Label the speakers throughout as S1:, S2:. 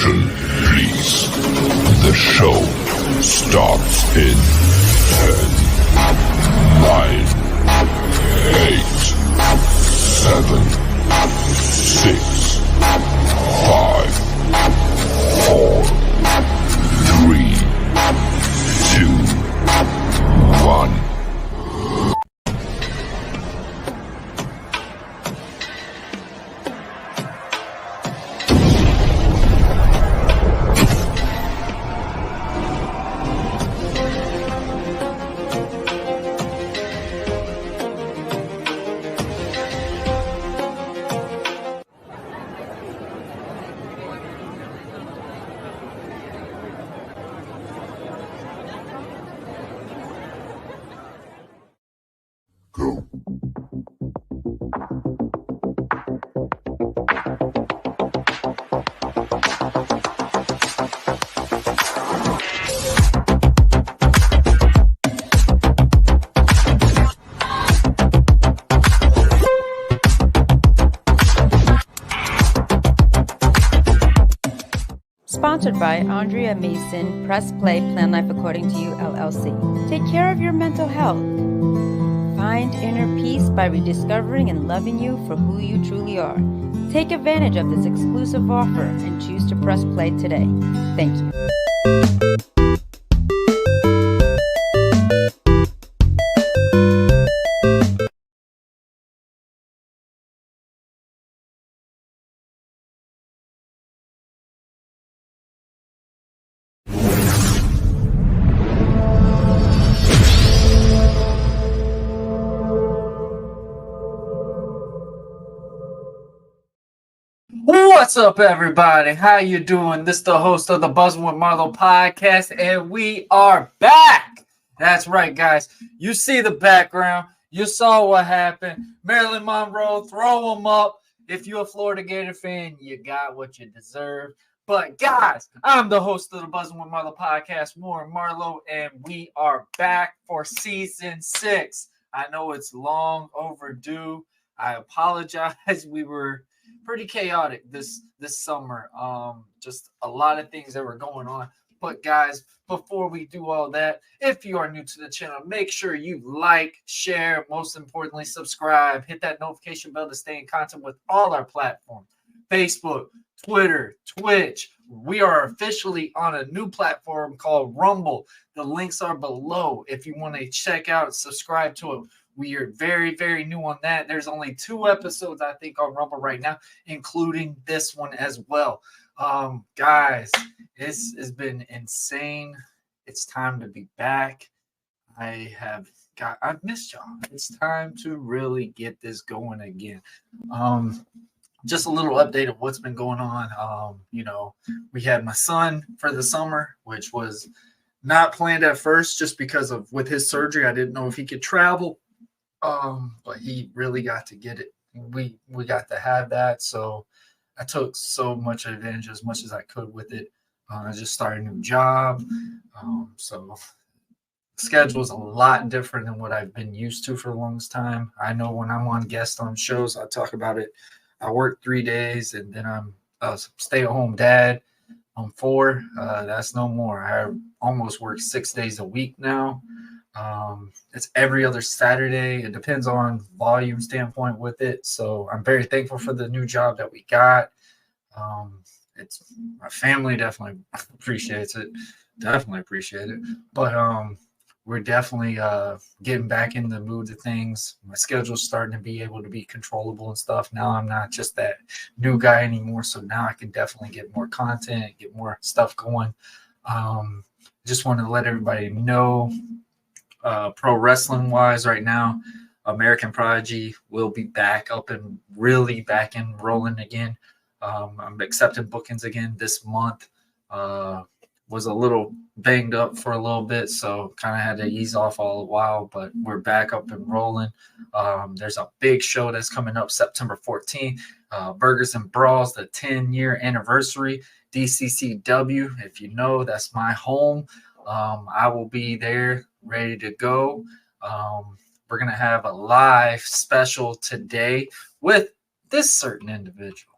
S1: Attention, please. The show starts in 10, 9, 8, 7, 6, 5, 4, 3, 2, 1. Go.
S2: Sponsored by Andrea Mason, Press Play, Plan Life According to You, LLC. Take care of your mental health. Find inner peace by rediscovering and loving you for who you truly are. Take advantage of this exclusive offer and choose to press play today. Thank you.
S3: What's up, everybody? How you doing? This is the host of the Buzzing with Marlo podcast, and we are back. That's right, guys. You see the background. You saw what happened. Marilyn Monroe, throw them up. If you're a Florida Gator fan, you got what you deserve. But, guys, I'm the host of the Buzzing with Marlo podcast, Warren Marlo, and we are back for season 6. I know it's long overdue. I apologize. We were pretty chaotic this summer. Just a lot of things that were going on. But guys, before we do all that, if you are new to the channel, make sure you like, share, most importantly, subscribe, hit that notification bell to stay in contact with all our platforms. Facebook, Twitter, Twitch. We are officially on a new platform called Rumble. The links are below if you want to check out, subscribe to it. We are very, very new on that. There's only 2 episodes, I think, on Rumble right now, including this one as well. Guys, this has been insane. It's time to be back. I've missed y'all. It's time to really get this going again. Just a little update of what's been going on. We had my son for the summer, which was not planned at first just because of with his surgery. I didn't know if he could travel. But he really got to get it. We got to have that. So I took so much advantage as much as I could with it. I just started a new job. So the schedule is a lot different than what I've been used to for the longest time. I know when I'm on guest on shows, I talk about it. I work 3 days and then I'm a stay-at-home dad on 4. That's no more. I almost work 6 days a week now. It's every other Saturday. It depends on volume standpoint with it. So I'm very thankful for the new job that we got. It's my family definitely appreciates it. Definitely appreciate it. But we're definitely getting back in the mood of things. My schedule's starting to be able to be controllable and stuff. Now I'm not just that new guy anymore. So now I can definitely get more content, get more stuff going. Just wanted to let everybody know. Pro wrestling wise right now, American Prodigy will be back up and really back and rolling again. I'm accepting bookings again this month. Was a little banged up for a little bit, so kind of had to ease off all a while, but we're back up and rolling. There's a big show that's coming up September 14th, Burgers and Brawls, the 10-year anniversary, DCCW. If you know, that's my home. I will be there ready to go. We're going to have a live special today with this certain individual.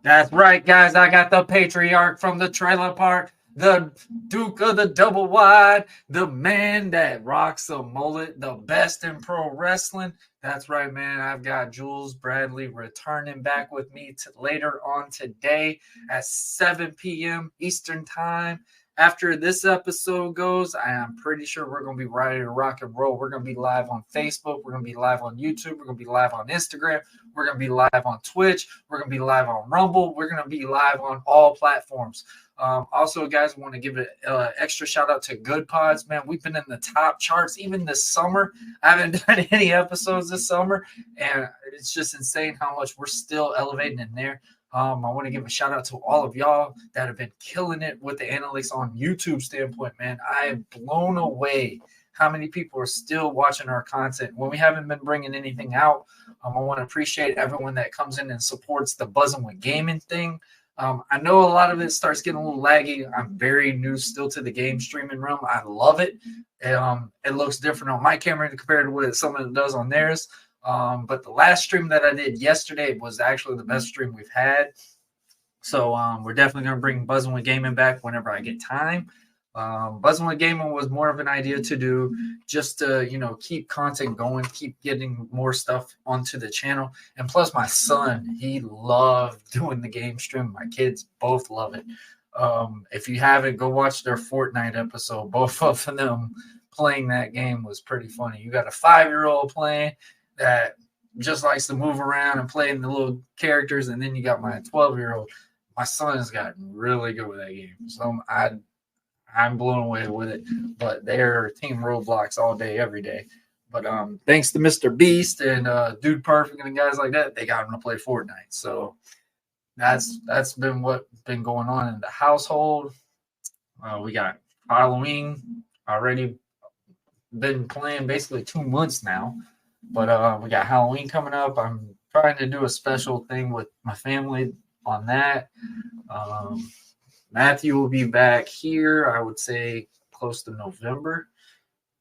S3: That's right, guys. I got the patriarch from the trailer park, the Duke of the double wide, the man that rocks the mullet, the best in pro wrestling. That's right, man. I've got Jules Bradley returning back with me later on today at 7 p.m. Eastern Time. After this episode goes, I am pretty sure we're going to be ready to rock and roll. We're going to be live on Facebook. We're going to be live on YouTube. We're going to be live on Instagram. We're going to be live on Twitch. We're going to be live on Rumble. We're going to be live on all platforms. Also, guys, I want to give an extra shout out to Good Pods. Man, we've been in the top charts even this summer. I haven't done any episodes this summer, and it's just insane how much we're still elevating in there. I want to give a shout out to all of y'all that have been killing it with the analytics on YouTube standpoint, man. I am blown away how many people are still watching our content when we haven't been bringing anything out. I want to appreciate everyone that comes in and supports the Buzzing with Gaming thing. I know a lot of it starts getting a little laggy. I'm very new still to the game streaming realm. I love it. It looks different on my camera compared to what someone does on theirs. But the last stream that I did yesterday was actually the best stream we've had. So we're definitely going to bring Buzzing with Gaming back whenever I get time. Buzzing with Gaming was more of an idea to do just to, keep content going, keep getting more stuff onto the channel. And plus my son, he loved doing the game stream. My kids both love it. If you haven't, go watch their Fortnite episode. Both of them playing that game was pretty funny. You got a 5-year-old playing that just likes to move around and play in the little characters. And then you got my 12-year-old. My son has gotten really good with that game. So I'm blown away with it. But they're Team Roblox all day, every day. But thanks to Mr. Beast and Dude Perfect and guys like that, they got him to play Fortnite. So that's been what's been going on in the household. We got Halloween already been playing basically 2 months now. But we got Halloween coming up. I'm trying to do a special thing with my family on that. Matthew will be back here, I would say, close to November.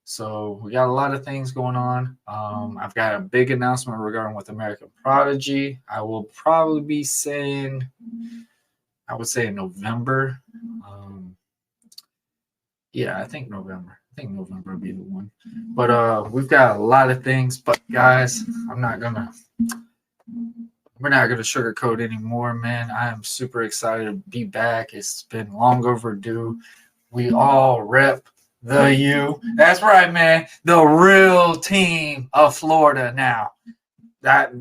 S3: So we got a lot of things going on. I've got a big announcement regarding with American Prodigy. I will probably be saying, I would say in November. I think November. I think November will be the one. But we've got a lot of things. But guys, we're not gonna sugarcoat anymore, man. I am super excited to be back. It's been long overdue. We all rep the U. That's right, man. The real team of Florida now. That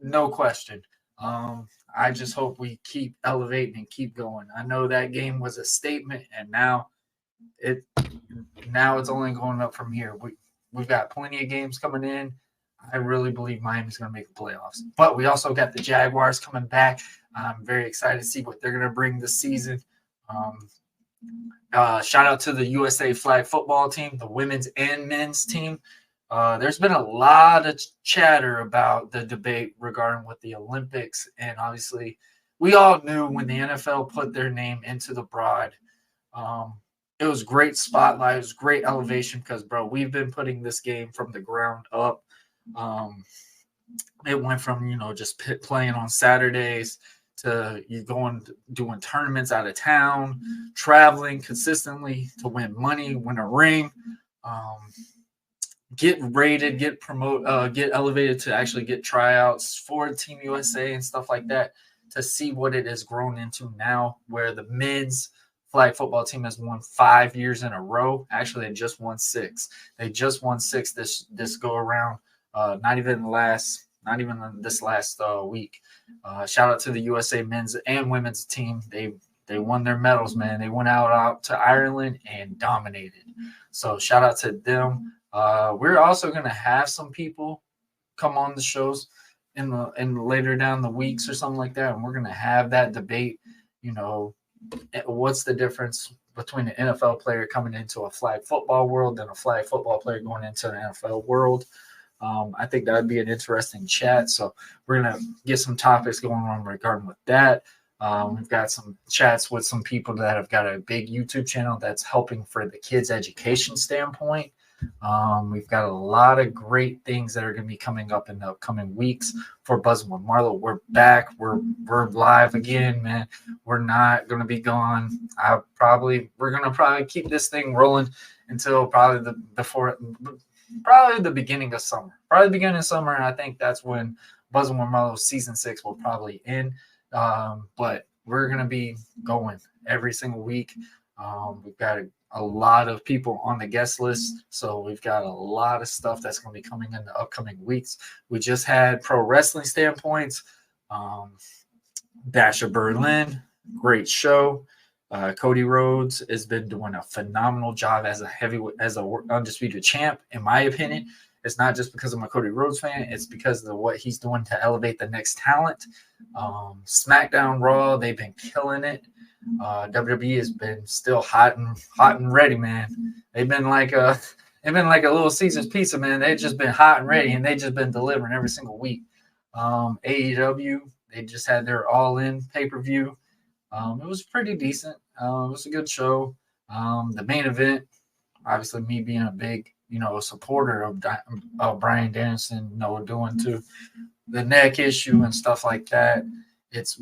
S3: no question. I just hope we keep elevating and keep going. I know that game was a statement, and now it's only going up from here. We've got plenty of games coming in. I really believe Miami's going to make the playoffs. But we also got the Jaguars coming back. I'm very excited to see what they're going to bring this season. Shout out to the USA flag football team, the women's and men's team. There's been a lot of chatter about the debate regarding with the Olympics. And obviously, we all knew when the NFL put their name into the broad, it was great spotlight. It was great elevation because, bro, we've been putting this game from the ground up. It went from, just playing on Saturdays to you doing tournaments out of town, traveling consistently to win money, win a ring, get rated, get elevated to actually get tryouts for Team USA and stuff like that, to see what it has grown into now, where the men's flag football team has won 5 years in a row. Actually, they just won 6. They just won 6 this go around. Not even this last week. Shout out to the USA men's and women's team. They won their medals, man. They went out to Ireland and dominated. So shout out to them. We're also gonna have some people come on the shows in later down the weeks or something like that, and we're gonna have that debate. What's the difference between an NFL player coming into a flag football world and a flag football player going into an NFL world? I think that would be an interesting chat. So we're going to get some topics going on regarding with that. We've got some chats with some people that have got a big YouTube channel that's helping for the kids' education standpoint. We've got a lot of great things that are going to be coming up in the upcoming weeks for Buzzing with Marlo. We're back. We're live again, man. We're not going to be gone. We're going to probably keep this thing rolling until probably the beginning of summer. Probably the beginning of summer, and I think that's when Buzzing with Marlo season 6 will probably end. But we're going to be going every single week. We've got a lot of people on the guest list, so we've got a lot of stuff that's going to be coming in the upcoming weeks. We just had Pro Wrestling Standpoints, Dash of Berlin, great show. Cody Rhodes has been doing a phenomenal job as a undisputed champ, in my opinion. It's not just because I'm a Cody Rhodes fan. It's because of what he's doing to elevate the next talent. SmackDown, Raw, they've been killing it. WWE has been still hot and ready, man. They've been like a little Caesar's pizza, man. They've just been hot and ready, and they've just been delivering every single week. AEW, they just had their All-In pay-per-view. It was pretty decent. It was a good show. The main event, obviously, me being a big supporter of Bryan Danielson, doing to the neck issue and stuff like that. It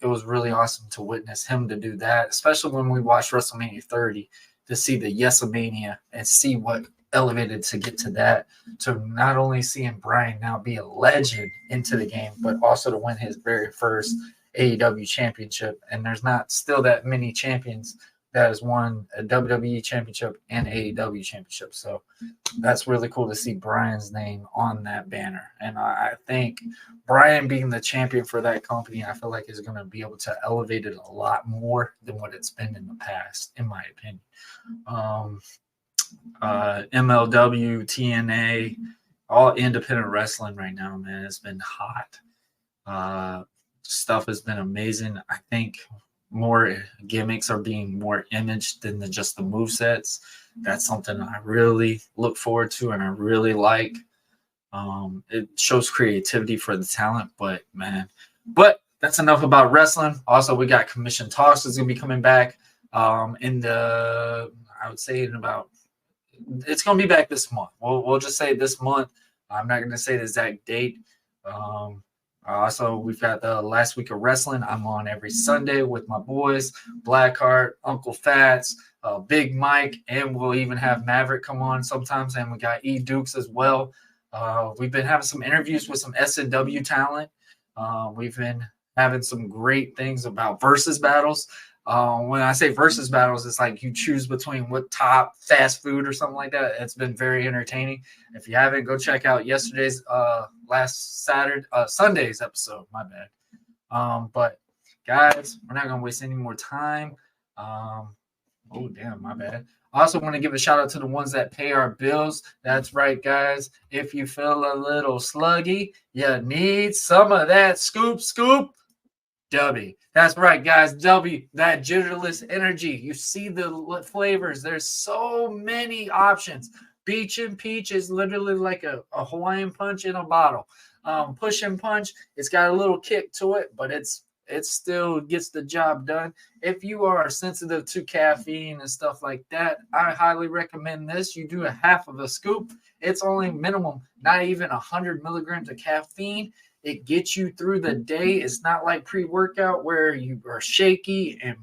S3: was really awesome to witness him to do that, especially when we watched WrestleMania 30 to see the Yesamania and see what elevated to get to that, to not only seeing Bryan now be a legend into the game, but also to win his very first AEW championship. And there's not still that many champions that has won a WWE championship and AEW championship. So that's really cool to see Bryan's name on that banner. And I think Bryan being the champion for that company, I feel like is going to be able to elevate it a lot more than what it's been in the past, in my opinion. MLW, TNA, all independent wrestling right now, man. It's been hot. Stuff has been amazing. I think more gimmicks are being more imaged than just the movesets. That's something I really look forward to and I really like. It shows creativity for the talent, but that's enough about wrestling. Also, we got Commission Talks is going to be coming back I would say it's going to be back this month. We'll just say this month. I'm not going to say the exact date. Also, we've got the last week of wrestling. I'm on every Sunday with my boys, Blackheart, Uncle Fats, Big Mike, and we'll even have Maverick come on sometimes. And we got E Dukes as well. We've been having some interviews with some SNW talent. We've been having some great things about versus battles. When I say versus battles, it's like you choose between what top fast food or something like that. It's been very entertaining. If you haven't, go check out yesterday's Sunday's episode. My bad. But guys, we're not gonna waste any more time. My bad. I also want to give a shout out to the ones that pay our bills. That's right, guys. If you feel a little sluggy, you need some of that scoop. W. That's right, guys. W, that jitterless energy. You see the flavors. There's so many options. Beach and Peach is literally like a Hawaiian punch in a bottle. Push and Punch, it's got a little kick to it, but it still gets the job done. If you are sensitive to caffeine and stuff like that, I highly recommend this. You do a half of a scoop. It's only minimum, not even 100 milligrams of caffeine. It gets you through the day. It's not like pre-workout where you are shaky and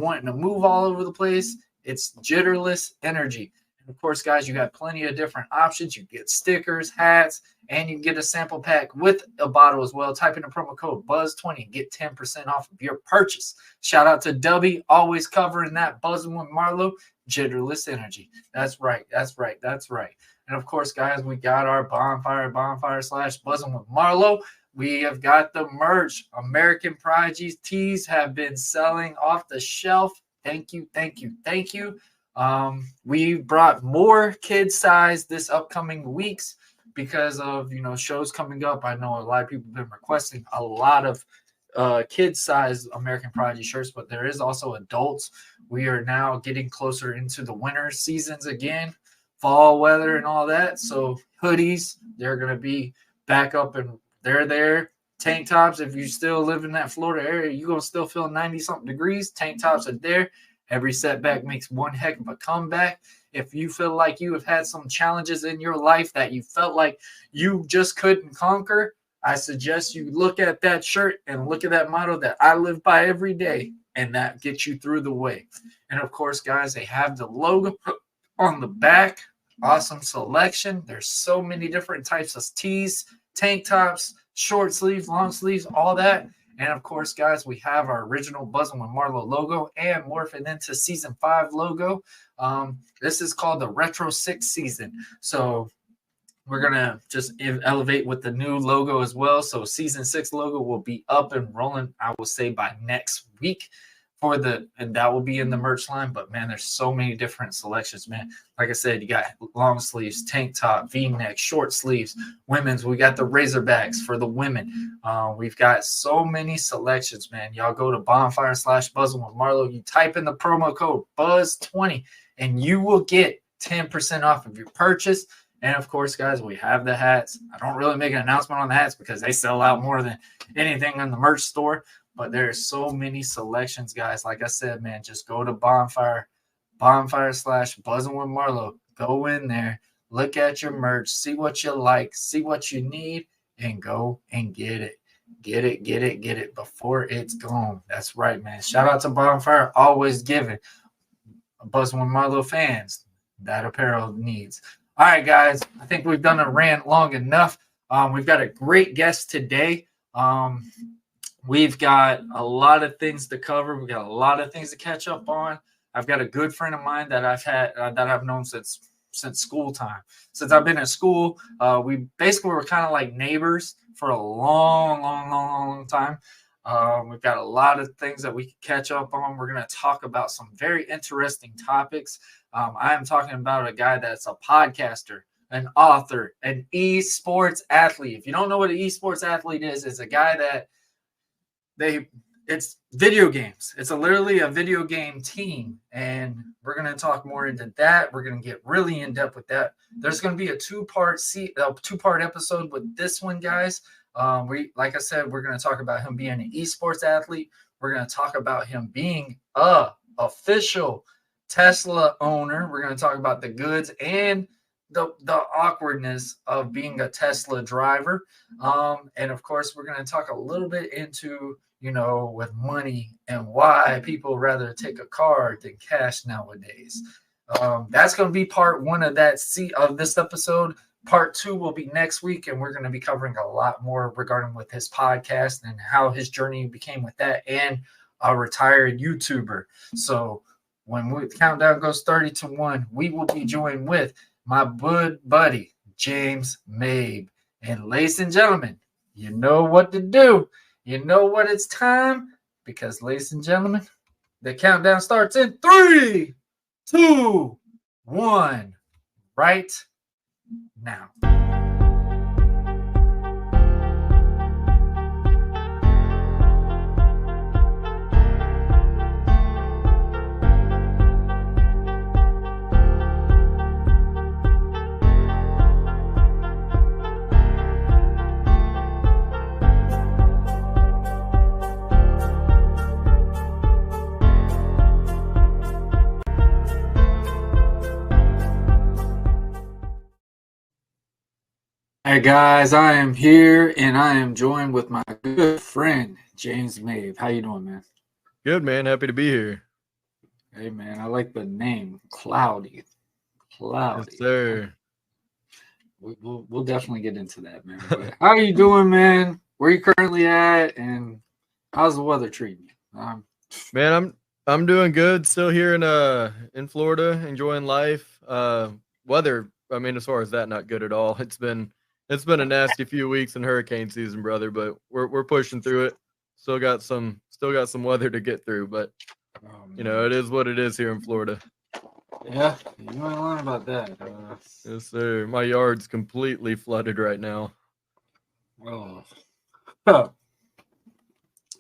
S3: wanting to move all over the place. It's jitterless energy. And of course, guys, you got plenty of different options. You get stickers, hats, and you can get a sample pack with a bottle as well. Type in the promo code BUZZ20 and get 10% off of your purchase. Shout out to Dubby, always covering that Buzzing with Marlo, jitterless energy. That's right. And of course, guys, we got our bonfire / Buzzing with Marlo. We have got the merch. American Prodigy tees have been selling off the shelf. Thank you. We brought more kid size this upcoming weeks because of shows coming up. I know a lot of people have been requesting a lot of kid size American Prodigy shirts, but there is also adults. We are now getting closer into the winter seasons again. Fall weather and all that. So hoodies, they're going to be back up and they're there. Tank tops, if you still live in that Florida area, you're going to still feel 90-something degrees. Tank tops are there. Every setback makes one heck of a comeback. If you feel like you have had some challenges in your life that you felt like you just couldn't conquer, I suggest you look at that shirt and look at that motto that I live by every day, and that gets you through the way. And of course, guys, they have the logo on the back. Awesome selection. There's so many different types of tees, tank tops, short sleeves, long sleeves, all that. And of course, guys, we have our original Buzzing with Marlo logo and morphing into season 5 logo. This is called the Retro 6 season. So we're going to just elevate with the new logo as well. So season 6 logo will be up and rolling, I will say, by next week. And that will be in the merch line. But man, there's so many different selections, man. Like I said, you got long sleeves, tank top, V-neck, short sleeves, women's. We got the Razorbacks for the women. We've got so many selections, man. Y'all go to bonfire/buzzing with Marlo. You type in the promo code BUZZ20 and you will get 10% off of your purchase. And of course, guys, we have the hats. I don't really make an announcement on the hats because they sell out more than anything in the merch store. But there's so many selections, guys. Like I said, man, just go to bonfire/buzzing with Marlo. Go in there, look at your merch, see what you like, see what you need, and go and get it. Get it before it's gone. That's right, man. Shout out to Bonfire, always giving Buzzing with Marlo fans that apparel needs. All right, guys, I think we've done a rant long enough. We've got a great guest today. We've got a lot of things to cover. We've got a lot of things to catch up on. I've got a good friend of mine that I've known since school time. Since I've been in school, we basically were kind of like neighbors for a long time. We've got a lot of things that we can catch up on. We're going to talk about some very interesting topics. I am talking about a guy that's a podcaster, an author, an esports athlete. If you don't know what an esports athlete is, it's a guy that it's video games. It's literally a video game team. And we're going to talk more into that. We're going to get really in depth with that. There's going to be a two-part episode with this one, guys. Like I said, we're going to talk about him being an esports athlete. We're going to talk about him being a official Tesla owner. We're going to talk about the goods and the awkwardness of being a Tesla driver. And of course, we're going to talk a little bit into, with money and why people rather take a card than cash nowadays. That's going to be part 1 of this episode. Part 2 will be next week, and we're going to be covering a lot more regarding with his podcast and how his journey became with that, and a retired YouTuber. So when the countdown goes 30 to 1, we will be joined with my good buddy, James Mabe. And ladies and gentlemen, you know what to do. You know what it's time, because ladies and gentlemen, the countdown starts in 3, 2, 1, right now. Hey guys, I am here and I am joined with my good friend James Mabe. How you doing, man?
S4: Good, man. Happy to be here.
S3: Hey man, I like the name Cloudy.
S4: Yes, sir.
S3: We'll definitely get into that, man. But how are you doing, man? Where you currently at, and how's the weather treating you?
S4: Man, I'm doing good. Still here in Florida, enjoying life. Weather, I mean, as far as that, not good at all. It's been a nasty few weeks in hurricane season, brother, but we're pushing through it. Still got some weather to get through, but it is what it is here in Florida.
S3: Yeah, you ain't lying about that.
S4: Yes, sir. My yard's completely flooded right now.
S3: Oh.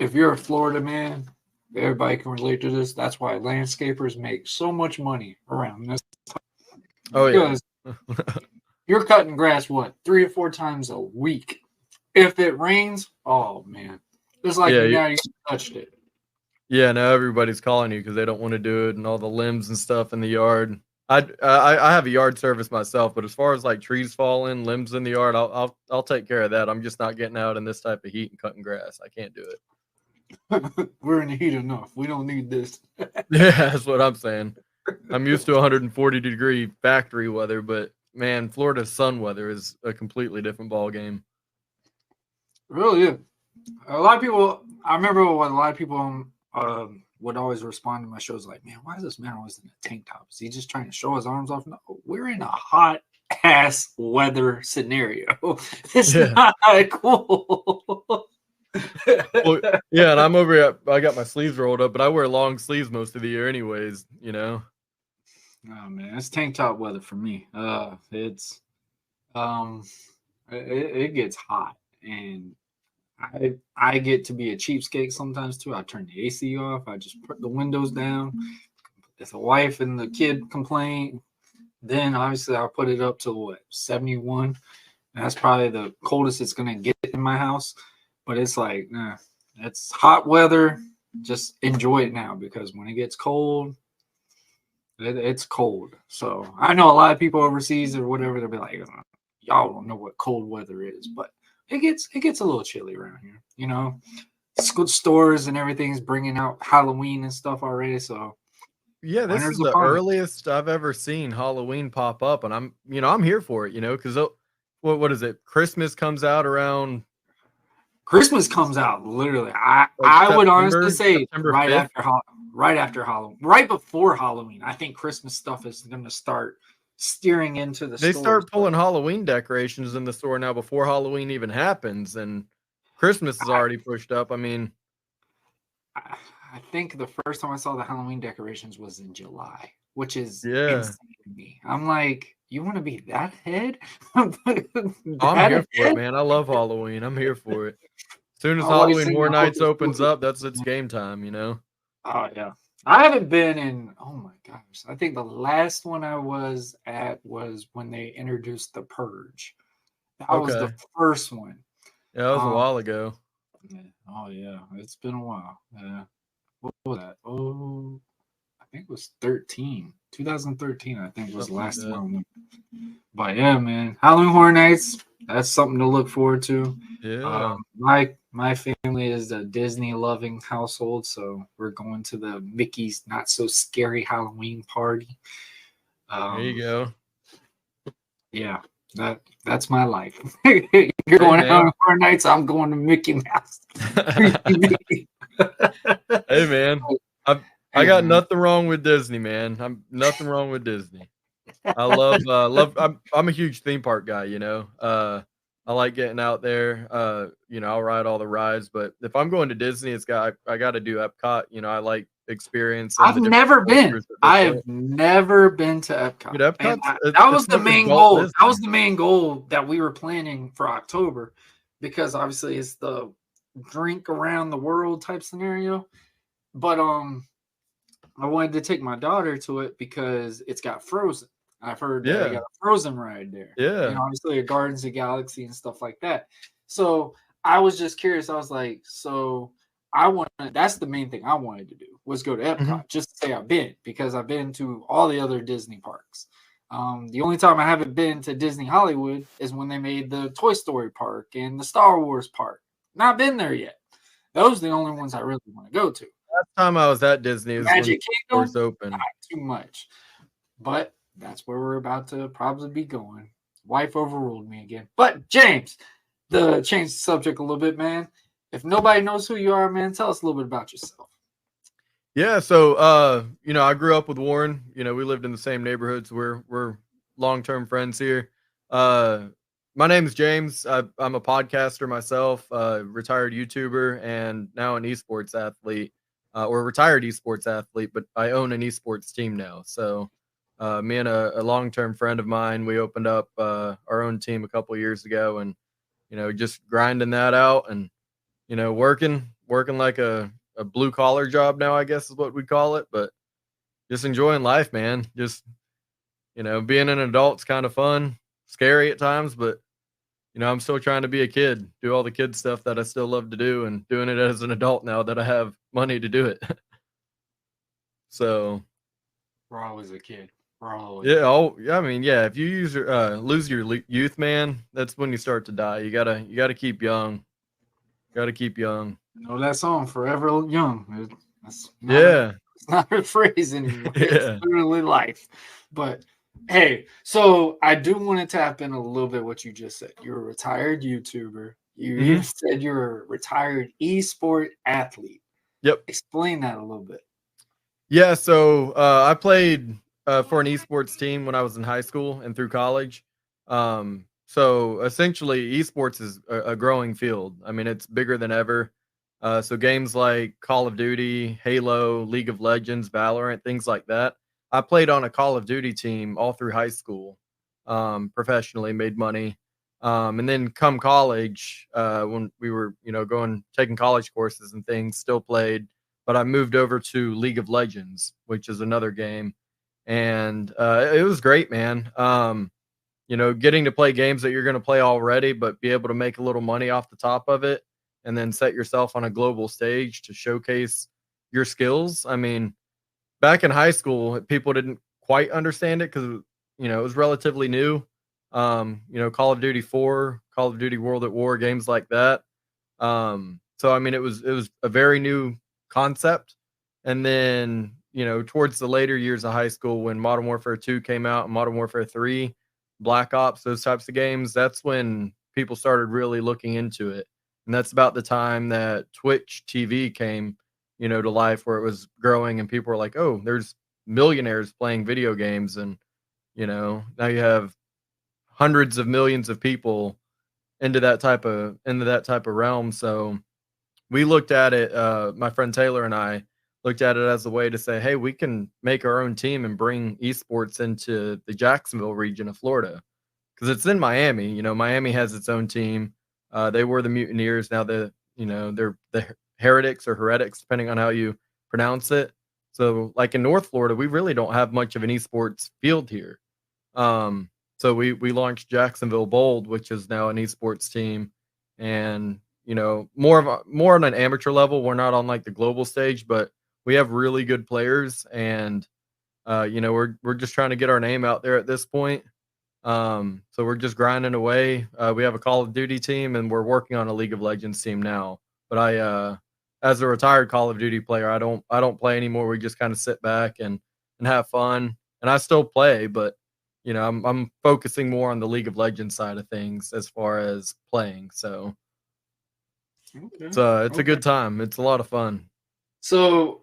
S3: If you're a Florida man, everybody can relate to this. That's why landscapers make so much money around this time.
S4: Oh, yeah.
S3: You're cutting grass, 3 or 4 times a week. If it rains, oh, man. It's like you touched it.
S4: Yeah, now everybody's calling you because they don't want to do it and all the limbs and stuff in the yard. I have a yard service myself, but as far as like trees falling, limbs in the yard, I'll take care of that. I'm just not getting out in this type of heat and cutting grass. I can't do it.
S3: We're in the heat enough. We don't need this.
S4: Yeah, that's what I'm saying. I'm used to 140-degree factory weather, but man, Florida's sun weather is a completely different ball game.
S3: Really is. A lot of people, I remember when a lot of people would always respond to my shows like, man, why is this man always in a tank top? Is he just trying to show his arms off? No, we're in a hot ass weather scenario. It's not cool.
S4: Well, yeah, and I'm over here. I got my sleeves rolled up, but I wear long sleeves most of the year anyways, you know.
S3: Oh man, it's tank top weather for me. It's it gets hot, and I get to be a cheapskate sometimes too. I turn the AC off. I just put the windows down. If the wife and the kid complain, then obviously I'll put it up to what, 71. That's probably the coldest it's gonna get in my house. But it's like, nah, it's hot weather. Just enjoy it now, because when it gets cold, it's cold. So I know a lot of people overseas or whatever, they'll be like, y'all don't know what cold weather is, but it gets a little chilly around here. You know, stores and everything's bringing out Halloween and stuff already. So
S4: yeah, this is the earliest I've ever seen Halloween pop up, and I'm here for it, because what is it? Christmas comes out around.
S3: Christmas comes out literally. I would honestly say September right 5th? After Halloween, right before Halloween. I think Christmas stuff is going to start steering into the.
S4: They start pulling Halloween decorations in the store now before Halloween even happens, and Christmas is already pushed up. I mean,
S3: I think the first time I saw the Halloween decorations was in July, which is
S4: insane
S3: to me. I'm like, you want to be that head?
S4: I'm here for it, man. I love Halloween. I'm here for it. As soon as Halloween Horror Nights opens up, it's game time,
S3: Oh, yeah. I haven't been in, oh my gosh. I think the last one I was at was when they introduced The Purge. That was the first one.
S4: Yeah, that was a while ago.
S3: Oh, yeah. It's been a while. Yeah. What was that? Oh, I think it was 2013, I think was the last one. But yeah, man, Halloween Horror Nights, that's something to look forward to.
S4: Yeah.
S3: My family is a Disney loving household, so we're going to the Mickey's Not So Scary Halloween party.
S4: There you go.
S3: Yeah, that's my life. You're going to Halloween Horror Nights, I'm going to Mickey Mouse.
S4: Hey man, I got nothing wrong with Disney, man. I'm nothing wrong with Disney. I love. I'm a huge theme park guy. I like getting out there. I'll ride all the rides, but if I'm going to Disney, I got to do Epcot. I like experience.
S3: I've never been. I have never been to Epcot.
S4: Dude, Epcot.
S3: That was the main goal. That was the main goal that we were planning for October, because obviously it's the drink around the world type scenario. But I wanted to take my daughter to it because it's got Frozen. I've heard that they got a Frozen ride there.
S4: Yeah.
S3: Obviously a Gardens of the Galaxy and stuff like that. So I was just curious. I was like, that's the main thing I wanted to do, was go to Epcot, just to say I've been, because I've been to all the other Disney parks. The only time I haven't been to Disney Hollywood is when they made the Toy Story park and the Star Wars park. Not been there yet. Those are the only ones I really want to go to.
S4: Last time I was at Disney was
S3: Magic
S4: when
S3: Kingdom,
S4: open.
S3: not too much. But that's where we're about to probably be going. Wife overruled me again. But James, to change the subject a little bit, man. If nobody knows who you are, man, tell us a little bit about yourself.
S4: Yeah, so I grew up with Warren. We lived in the same neighborhoods. We're long-term friends here. My name is James. I'm a podcaster myself, retired YouTuber, and now an esports athlete, or retired esports athlete, but I own an esports team now. So me and a long-term friend of mine, we opened up our own team a couple years ago, and just grinding that out, and working like a blue-collar job now, I guess is what we call it, but just enjoying life, man. Just being an adult's kind of fun, scary at times, but I'm still trying to be a kid, do all the kid stuff that I still love to do, and doing it as an adult now that I have money to do it. So
S3: We're always a kid. We're always.
S4: yeah, oh yeah, I mean, yeah, if you lose your youth, man, that's when you start to die. You gotta keep young. Gotta keep young.
S3: You know that song, Forever Young. That's not
S4: Yeah.
S3: it's not a phrase anymore. It's
S4: Yeah.
S3: literally life. But hey, so I do want to tap in a little bit what you just said. You're a retired YouTuber. You even said you're a retired esport athlete.
S4: Yep.
S3: Explain that a little bit.
S4: Yeah, so I played for an esports team when I was in high school and through college. So essentially, esports is a growing field. I mean, it's bigger than ever. So games like Call of Duty, Halo, League of Legends, Valorant, things like that. I played on a Call of Duty team all through high school, professionally, made money. And then come college, when we were, taking college courses and things, still played, but I moved over to League of Legends, which is another game, and it was great, man. Getting to play games that you're going to play already, but be able to make a little money off the top of it, and then set yourself on a global stage to showcase your skills. I mean, back in high school, people didn't quite understand it because it was relatively new. Call of Duty 4, Call of Duty World at War, games like that. So I mean, it was a very new concept. And then, towards the later years of high school, when Modern Warfare 2 came out and Modern Warfare 3, Black Ops, those types of games, that's when people started really looking into it. And that's about the time that Twitch TV came, to life, where it was growing and people were like, oh, there's millionaires playing video games. And, now you have hundreds of millions of people into that type of realm. So we looked at it, my friend Taylor and I looked at it as a way to say, hey, we can make our own team and bring esports into the Jacksonville region of Florida, because it's in Miami. Miami has its own team. They were the Mutineers. Now they're the Heretics or Heretics, depending on how you pronounce it. So like in North Florida, we really don't have much of an esports field here. So we launched Jacksonville Bold, which is now an esports team, and more on an amateur level. We're not on like the global stage, but we have really good players, and we're just trying to get our name out there at this point. So we're just grinding away. We have a Call of Duty team, and we're working on a League of Legends team now. But I, as a retired Call of Duty player, I don't play anymore. We just kind of sit back and have fun, and I still play, but I'm focusing more on the League of Legends side of things as far as playing. So it's a good time. It's a lot of fun.
S3: So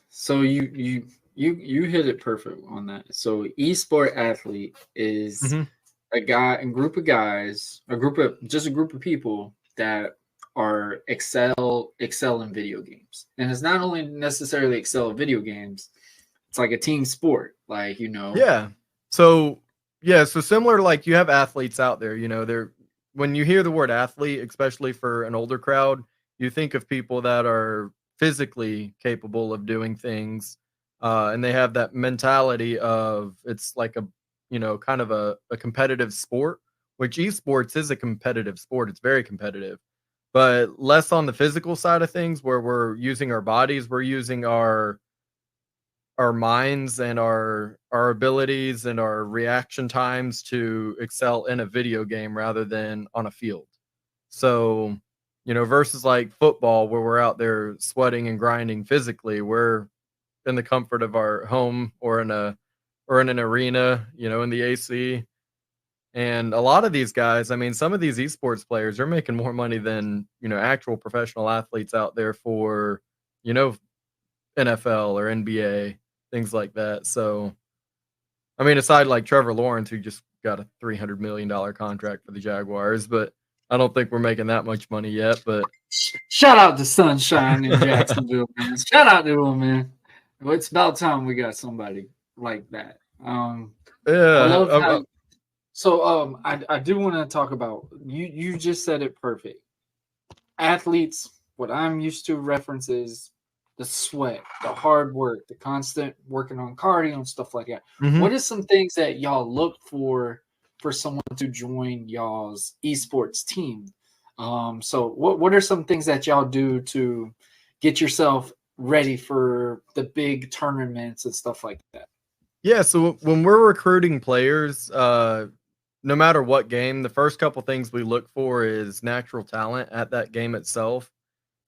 S3: so you hit it perfect on that. So esport athlete is a group of guys, a group of people that are excel in video games. And it's not only necessarily excel in video games, it's like a team sport, like
S4: Yeah. So similar, like you have athletes out there, they're, when you hear the word athlete, especially for an older crowd, you think of people that are physically capable of doing things, and they have that mentality of, it's like a kind of a competitive sport, which esports is a competitive sport. It's very competitive, but less on the physical side of things, where we're using our bodies, we're using our minds and our abilities and our reaction times to excel in a video game rather than on a field. So, versus like football, where we're out there sweating and grinding physically, we're in the comfort of our home or in an arena, in the AC. And a lot of these guys, I mean, some of these esports players are making more money than, actual professional athletes out there for, NFL or NBA, things like that. So, I mean, aside like Trevor Lawrence, who just got a $300 million contract for the Jaguars, but I don't think we're making that much money yet. But
S3: shout out to Sunshine in Jacksonville, man. Shout out to him, man. It's about time we got somebody like that.
S4: yeah,
S3: I love how. So I do want to talk about, you just said it perfect. Athletes, what I'm used to references the sweat, the hard work, the constant working on cardio and stuff like that.
S4: Mhm.
S3: What are some things that y'all look for for someone to join y'all's esports team. So what are some things that y'all do to get yourself ready for the big tournaments and stuff like that?
S4: Yeah, so when we're recruiting players, no matter what game, the first couple things we look for is natural talent at that game itself.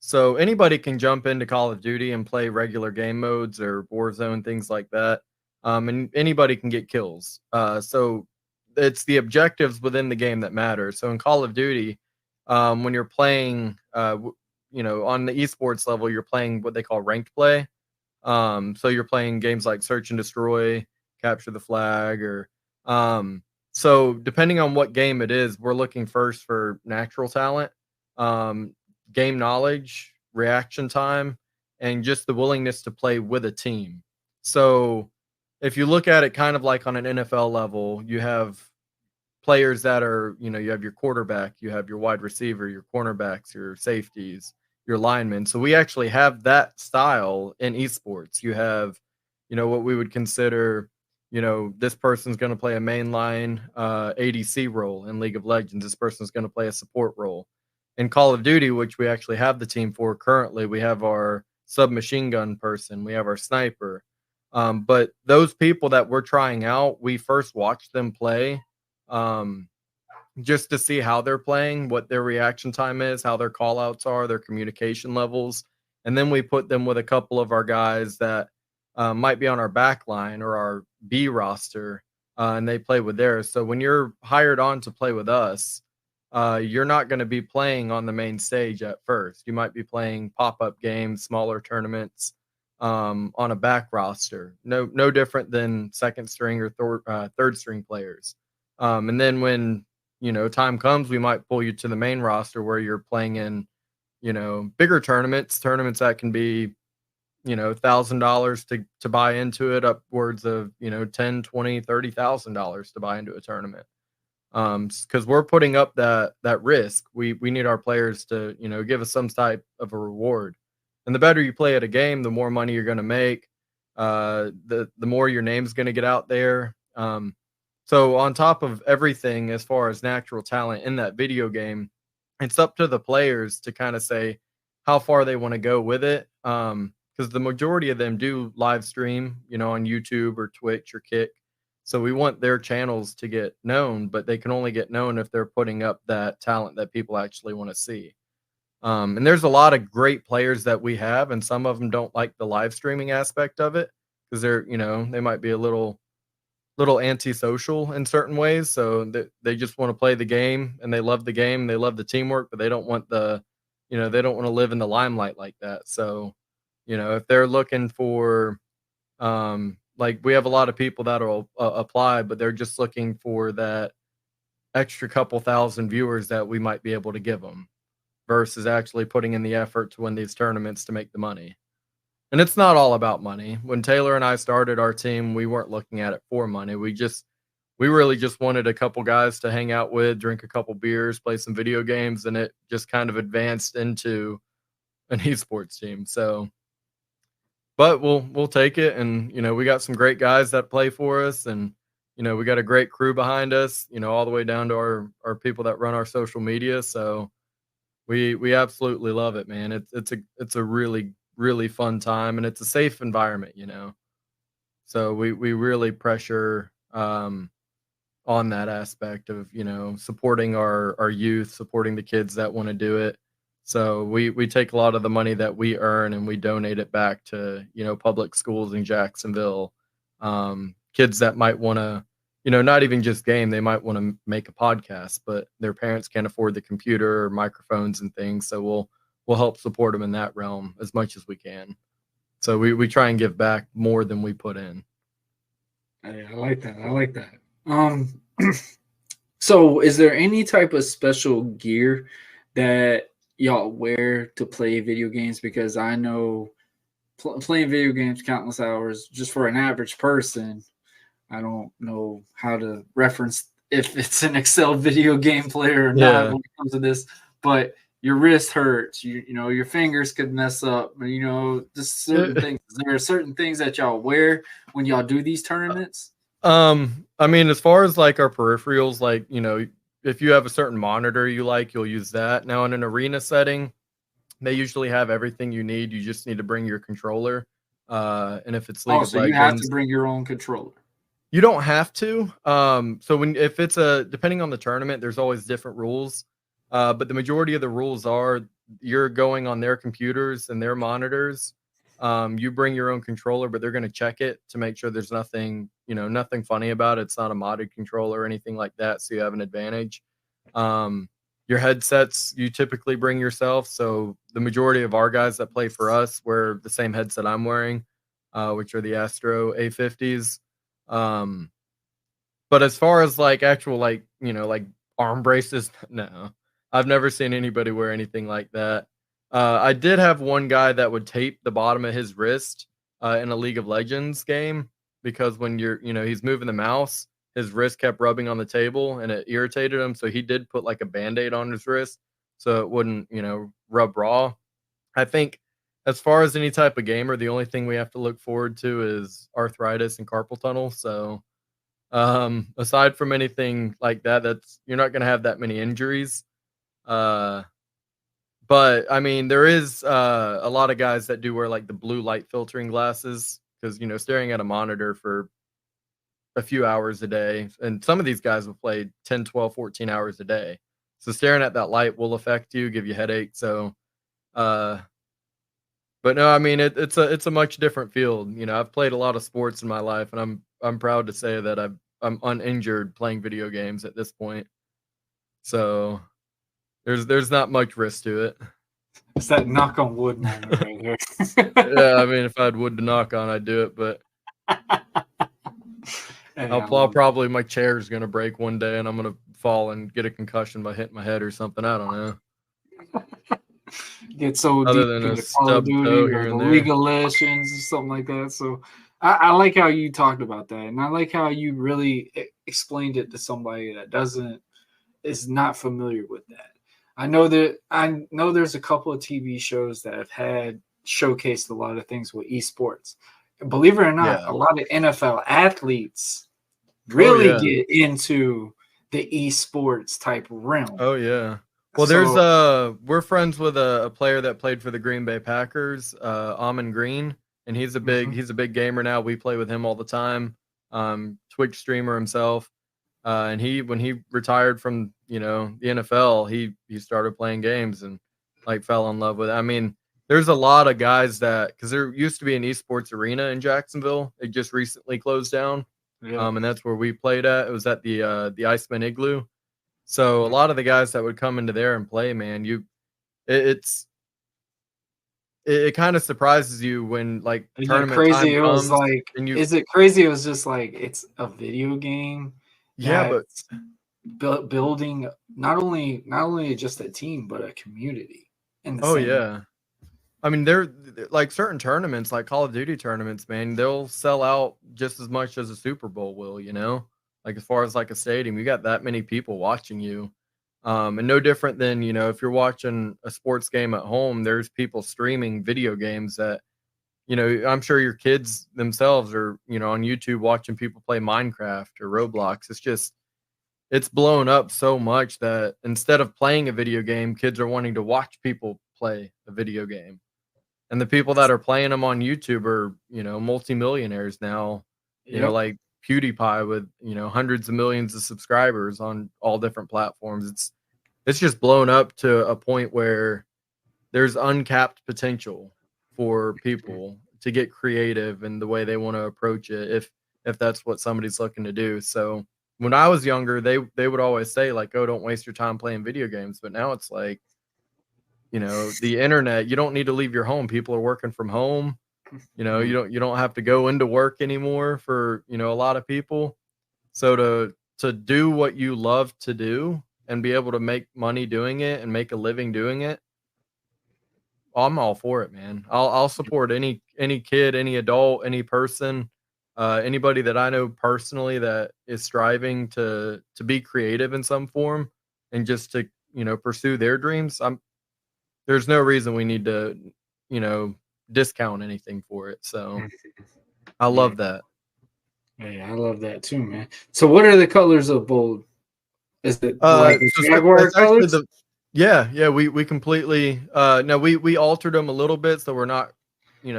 S4: So anybody can jump into Call of Duty and play regular game modes or Warzone, things like that. And anybody can get kills. So it's the objectives within the game that matter. So in Call of Duty, when you're playing, on the esports level, you're playing what they call ranked play. So you're playing games like Search and Destroy, Capture the Flag, or so depending on what game it is, we're looking first for natural talent, game knowledge, reaction time, and just the willingness to play with a team. So if you look at it kind of like on an NFL level, you have players that are, you have your quarterback, you have your wide receiver, your cornerbacks, your safeties, your linemen. So we actually have that style in esports. You have, what we would consider, this person's going to play a mainline ADC role in League of Legends. This person's going to play a support role. In Call of Duty, which we actually have the team for currently, we have our submachine gun person, we have our sniper. But those people that we're trying out, we first watch them play, just to see how they're playing, what their reaction time is, how their call outs are, their communication levels. And then we put them with a couple of our guys that might be on our back line or our B roster, and they play with theirs. So when you're hired on to play with us, you're not going to be playing on the main stage at first. You might be playing pop-up games, smaller tournaments, on a back roster. No different than second string or third string players. And then when, time comes, we might pull you to the main roster where you're playing in, bigger tournaments that can be, $1,000 to buy into it, upwards of, $10, $20, $30,000 to buy into a tournament. Because we're putting up that risk. We need our players to, give us some type of a reward. And the better you play at a game, the more money you're going to make. The more your name's going to get out there. So on top of everything, as far as natural talent in that video game, it's up to the players to kind of say how far they want to go with it. Because the majority of them do live stream, on YouTube or Twitch or Kick. So we want their channels to get known, but they can only get known if they're putting up that talent that people actually want to see. And there's a lot of great players that we have, and some of them don't like the live streaming aspect of it because they're, they might be a little antisocial in certain ways. So they just want to play the game, and they love the game, they love the teamwork, but they don't want they don't want to live in the limelight like that. So, if they're looking for, like we have a lot of people that'll apply, but they're just looking for that extra couple thousand viewers that we might be able to give them versus actually putting in the effort to win these tournaments to make the money. And it's not all about money. When Taylor and I started our team, we weren't looking at it for money. We really just wanted a couple guys to hang out with, drink a couple beers, play some video games, and it just kind of advanced into an esports team. So, but we'll take it, and we got some great guys that play for us, and we got a great crew behind us, all the way down to our people that run our social media. So we absolutely love it, man. It's a really, really fun time, and it's a safe environment, so we really pressure on that aspect of supporting our youth, supporting the kids that want to do it. So we take a lot of the money that we earn and we donate it back to public schools in Jacksonville, kids that might want to not even just game, they might want to make a podcast, but their parents can't afford the computer or microphones and things, so we'll help support them in that realm as much as we can. So we try and give back more than we put in.
S3: Yeah, I like that. So is there any type of special gear that y'all wear to play video games? Because I know playing video games countless hours, just for an average person, I don't know how to reference if it's an Excel video game player or not when it comes to this, but your wrist hurts, your fingers could mess up, just certain things. Is there certain things that y'all wear when y'all do these tournaments?
S4: I mean, as far as like our peripherals, like, if you have a certain monitor you like, you'll use that. Now in an arena setting, they usually have everything you need. You just need to bring your controller. And if it's League
S3: Oh,
S4: of
S3: so you have to
S4: Legends,
S3: bring your own controller.
S4: you don't have to. So if it's depending on the tournament, there's always different rules. But the majority of the rules are you're going on their computers and their monitors. You bring your own controller, but they're going to check it to make sure there's nothing, nothing funny about it. It's not a modded controller or anything like that, so you have an advantage. Your headsets you typically bring yourself. So the majority of our guys that play for us wear the same headset I'm wearing, which are the Astro A50s. But as far as like actual like arm braces, no, I've never seen anybody wear anything like that. I did have one guy that would tape the bottom of his wrist in a League of Legends game because when he's moving the mouse, his wrist kept rubbing on the table and it irritated him. So he did put like a band-aid on his wrist so it wouldn't, rub raw. I think as far as any type of gamer, the only thing we have to look forward to is arthritis and carpal tunnel. So aside from anything like that, you're not gonna have that many injuries. Uh, but I mean, there is a lot of guys that do wear like the blue light filtering glasses because staring at a monitor for a few hours a day, and some of these guys will play 10, 12, 14 hours a day. So staring at that light will affect you, give you headache. So, but no, I mean it's a much different field. I've played a lot of sports in my life, and I'm proud to say that I'm uninjured playing video games at this point. So there's not much risk to it.
S3: It's that knock on wood moment right here.
S4: Yeah, I mean if I had wood to knock on, I'd do it, but
S3: Hey,
S4: I'll probably my chair is gonna break one day and I'm gonna fall and get a concussion by hitting my head or something. I don't know.
S3: Get so
S4: Other
S3: deep
S4: than a
S3: into Call of
S4: stub toe
S3: Duty
S4: here
S3: or the
S4: and there.
S3: League of Legends or something like that. So I like how you talked about that, and I like how you really explained it to somebody that is not familiar with that. I know there's a couple of TV shows that have had showcased a lot of things with esports. Believe it or not,
S4: Yeah.
S3: a lot of NFL athletes
S4: Oh
S3: really
S4: yeah.
S3: get into the esports type realm.
S4: Oh yeah. Well, we're friends with a player that played for the Green Bay Packers, Amon Green, and he's a big gamer now. We play with him all the time. Twitch streamer himself. And when he retired from, the NFL, he started playing games and like fell in love with it. I mean, there's a lot of guys because there used to be an esports arena in Jacksonville. It just recently closed down.
S3: Yeah.
S4: And that's where we played at. It was at the Iceman Igloo. So a lot of the guys that would come into there and play, man, it kind of surprises you when like
S3: Is it
S4: tournament
S3: crazy?
S4: time
S3: It was
S4: comes
S3: like,
S4: and
S3: is it crazy? It was just like it's a video game
S4: yeah, but
S3: that's building not only just a team but a community in the
S4: oh
S3: same.
S4: yeah. I mean, they're like certain tournaments, like Call of Duty tournaments, man, they'll sell out just as much as a Super Bowl will, like as far as like a stadium, you got that many people watching you. And no different than, if you're watching a sports game at home, there's people streaming video games that, I'm sure your kids themselves are, on YouTube watching people play Minecraft or Roblox. It's blown up so much that instead of playing a video game, kids are wanting to watch people play a video game. And the people that are playing them on YouTube are, multimillionaires now,
S3: Yep.
S4: like PewDiePie with, hundreds of millions of subscribers on all different platforms. It's just blown up to a point where there's uncapped potential for people to get creative in the way they want to approach it if that's what somebody's looking to do. So when I was younger, they would always say like, oh, don't waste your time playing video games. But now it's like, the internet, you don't need to leave your home. People are working from home. You don't have to go into work anymore for, a lot of people. So to do what you love to do and be able to make money doing it and make a living doing it, I'm all for it, man. I'll support any kid, any adult, any person, anybody that I know personally that is striving to be creative in some form and just to, pursue their dreams. There's no reason we need to, discount anything for it. So I love that.
S3: Hey, I love that too, man. So, what are the colors of Bold? Is it like the
S4: So
S3: Jaguar
S4: it's actually
S3: colors?
S4: we completely no we altered them a little bit so we're not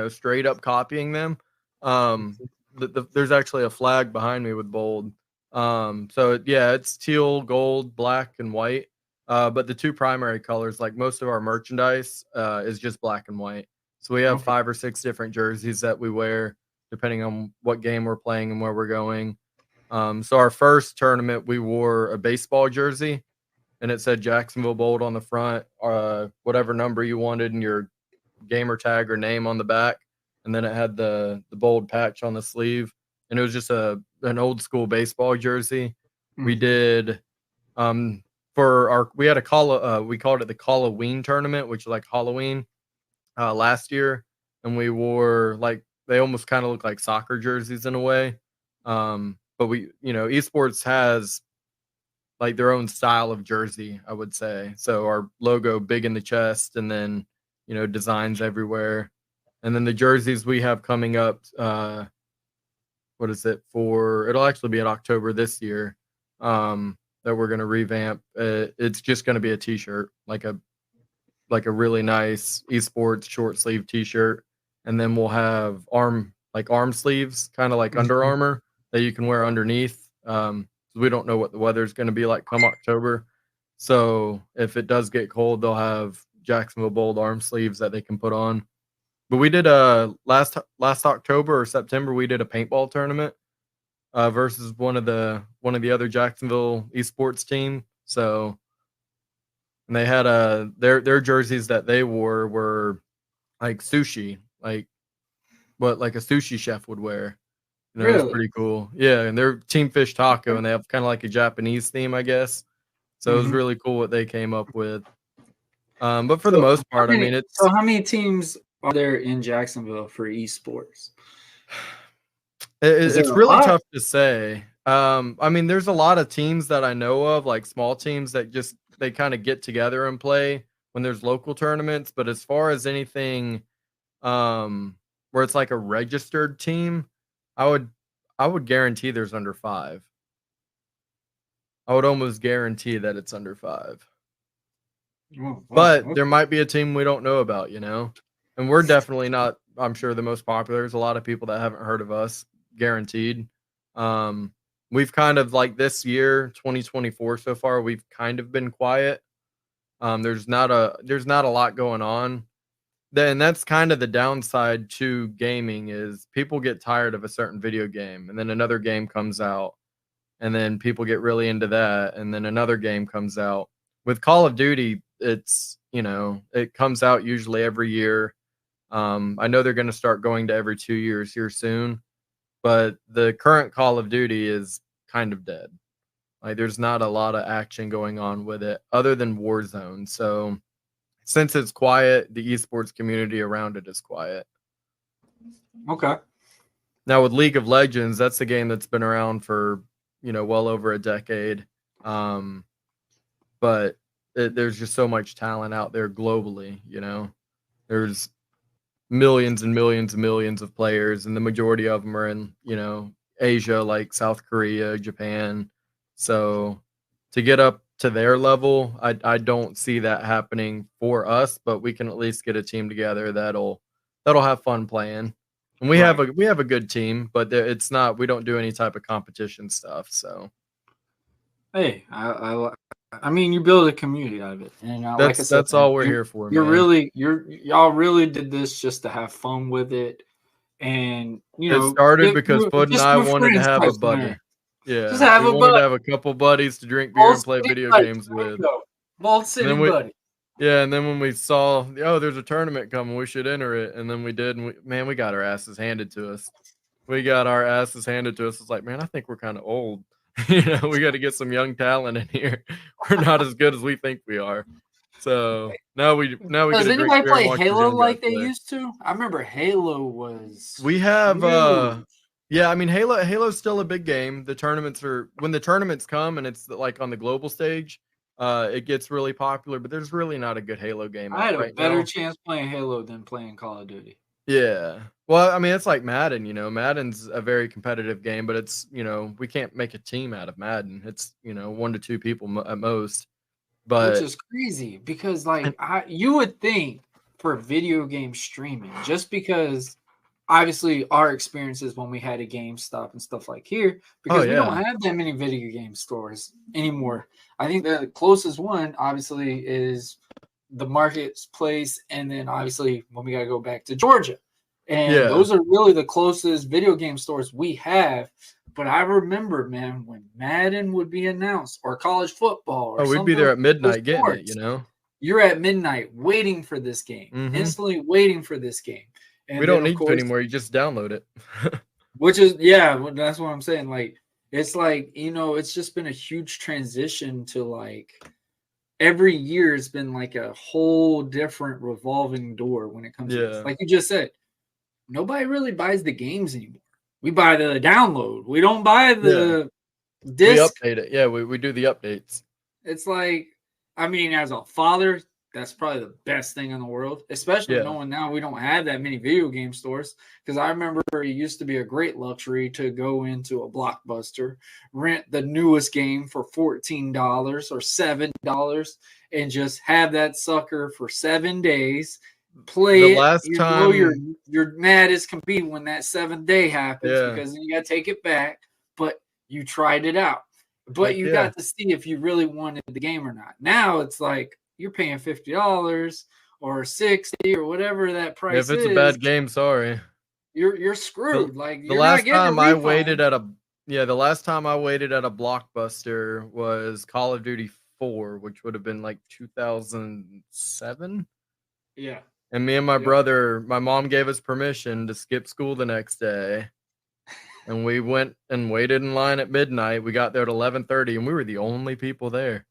S4: straight up copying them. There's actually a flag behind me with bold. It's teal, gold, black, and white. But the two primary colors, like most of our merchandise, is just black and white. So we have
S3: Okay.
S4: 5 or 6 different jerseys that we wear depending on what game we're playing and where we're going. So our first tournament, we wore a baseball jersey, and it said Jacksonville Bold on the front, whatever number you wanted, and your gamer tag or name on the back, and then it had the bold patch on the sleeve, and it was just an old school baseball jersey. We did we had we called it the Halloween tournament, which is like Halloween last year, and we wore like they almost kind of look like soccer jerseys in a way. But esports has like their own style of jersey, I would say. So our logo big in the chest, and then designs everywhere. And then the jerseys we have coming up, what is it for? It'll actually be in October this year. That we're gonna revamp. It's just gonna be a t-shirt, like a really nice esports short sleeve t-shirt, and then we'll have arm sleeves, kind of like Under Armour, that you can wear underneath. We don't know what the weather's going to be like come October, so if it does get cold, they'll have Jacksonville Bold arm sleeves that they can put on. But we did last October or September, we did a paintball tournament versus one of the other Jacksonville esports team. So, and they had their jerseys that they wore were like sushi, like what like a sushi chef would wear. It was
S3: Really?
S4: pretty cool. Yeah, and they're Team Fish Taco, and they have kind of like a Japanese theme, I guess. So it was really cool what they came up with. But for the most part, I mean, it's
S3: how many teams are there in Jacksonville for esports?
S4: it's really tough to say. I mean, there's a lot of teams that I know of, like small teams that just they kind of get together and play when there's local tournaments. But as far as anything, where it's like a registered team, I would guarantee there's under 5. I would almost guarantee that it's under 5. But there might be a team we don't know about, and we're definitely not, I'm sure, the most popular. There's a lot of people that haven't heard of us, guaranteed. We've kind of like this year, 2024 so far, we've kind of been quiet. There's not a lot going on. Then that's kind of the downside to gaming is people get tired of a certain video game, and then another game comes out, and then people get really into that, and then another game comes out. With Call of Duty, it's it comes out usually every year. I know they're going to start going to every 2 years here soon, but the current Call of Duty is kind of dead. Like there's not a lot of action going on with it other than Warzone. So since it's quiet, the esports community around it is quiet.
S3: Okay.
S4: Now with League of Legends, that's a game that's been around for well over a decade. But there's just so much talent out there globally. There's millions and millions and millions of players, and the majority of them are in Asia, like South Korea, Japan. So to get up to their level, I don't see that happening for us, but we can at least get a team together that'll have fun playing. And we have a good team, but it's not, we don't do any type of competition stuff. So
S3: hey, I mean, you build a community out of it, and like I said,
S4: that's all we're here for.
S3: Y'all really did this just to have fun with it, and
S4: it started because Bud and I wanted to have a buddy. Yeah,
S3: just have
S4: we wanted to have a couple buddies to drink beer and play video games with.
S3: Bold City buddy.
S4: Yeah, and then when we saw, there's a tournament coming, we should enter it, and then we did, and we got our asses handed to us. It's like, man, I think we're kind of old. We got to get some young talent in here. We're not as good as we think we are. So now we
S3: Does anybody play Halo like they used to? I remember Halo was.
S4: We have yeah, I mean Halo's still a big game. The tournaments when the tournaments come and it's like on the global stage, it gets really popular, but there's really not a good Halo game.
S3: I had a better chance playing Halo than playing Call of Duty.
S4: Yeah. Well, I mean, it's like Madden, Madden's a very competitive game, but it's, we can't make a team out of Madden. It's, 1 to 2 people at most.
S3: Which
S4: But
S3: is crazy because
S4: and,
S3: you would think for video game streaming, just because obviously our experiences when we had a GameStop and stuff like here,
S4: oh
S3: because we don't
S4: yeah.
S3: have that many video game stores anymore. I think the closest one obviously is the marketplace, and then obviously when we got to go back to Georgia, and
S4: Yeah.
S3: those are really the closest video game stores we have. But I remember, man, when Madden would be announced or college football or
S4: Oh, we'd be
S3: something
S4: there
S3: like
S4: at midnight getting it,
S3: sports, you're at midnight waiting for this game,
S4: Mhm.
S3: instantly waiting for this game.
S4: We
S3: And then
S4: don't
S3: of
S4: need to
S3: course,
S4: anymore. You just download it.
S3: which is yeah, that's what I'm saying. It's it's just been a huge transition to every year has been like a whole different revolving door when it comes to this.
S4: Yeah.
S3: Like you just said, nobody really buys the games anymore. We buy the download. We don't buy
S4: Yeah.
S3: the
S4: We
S3: disc.
S4: update it. Yeah, we do the updates.
S3: It's like, I mean, as a father, that's probably the best thing in the world, especially
S4: Yeah.
S3: knowing now we don't have that many video game stores. Because I remember it used to be a great luxury to go into a Blockbuster, rent the newest game for $14 or $7, and just have that sucker for 7 days.
S4: The
S3: Play it.
S4: last time
S3: You're mad as can be when that 7th day happens
S4: yeah.
S3: because then you got to take it back. But you tried it out. But
S4: Heck
S3: you
S4: yeah.
S3: got to see if you really wanted the game or not. Now it's like you're paying $50 or 60 or whatever that price
S4: If it's a
S3: is.
S4: bad game, sorry.
S3: You're screwed.
S4: The
S3: You're not
S4: last
S3: getting a
S4: time I
S3: refund.
S4: waited at a the last time I waited at a Blockbuster was Call of Duty 4, which would have been like 2007.
S3: Yeah.
S4: And me and my
S3: Yep.
S4: brother, my mom gave us permission to skip school the next day. And we went and waited in line at midnight. We got there at 11:30 and we were the only people there.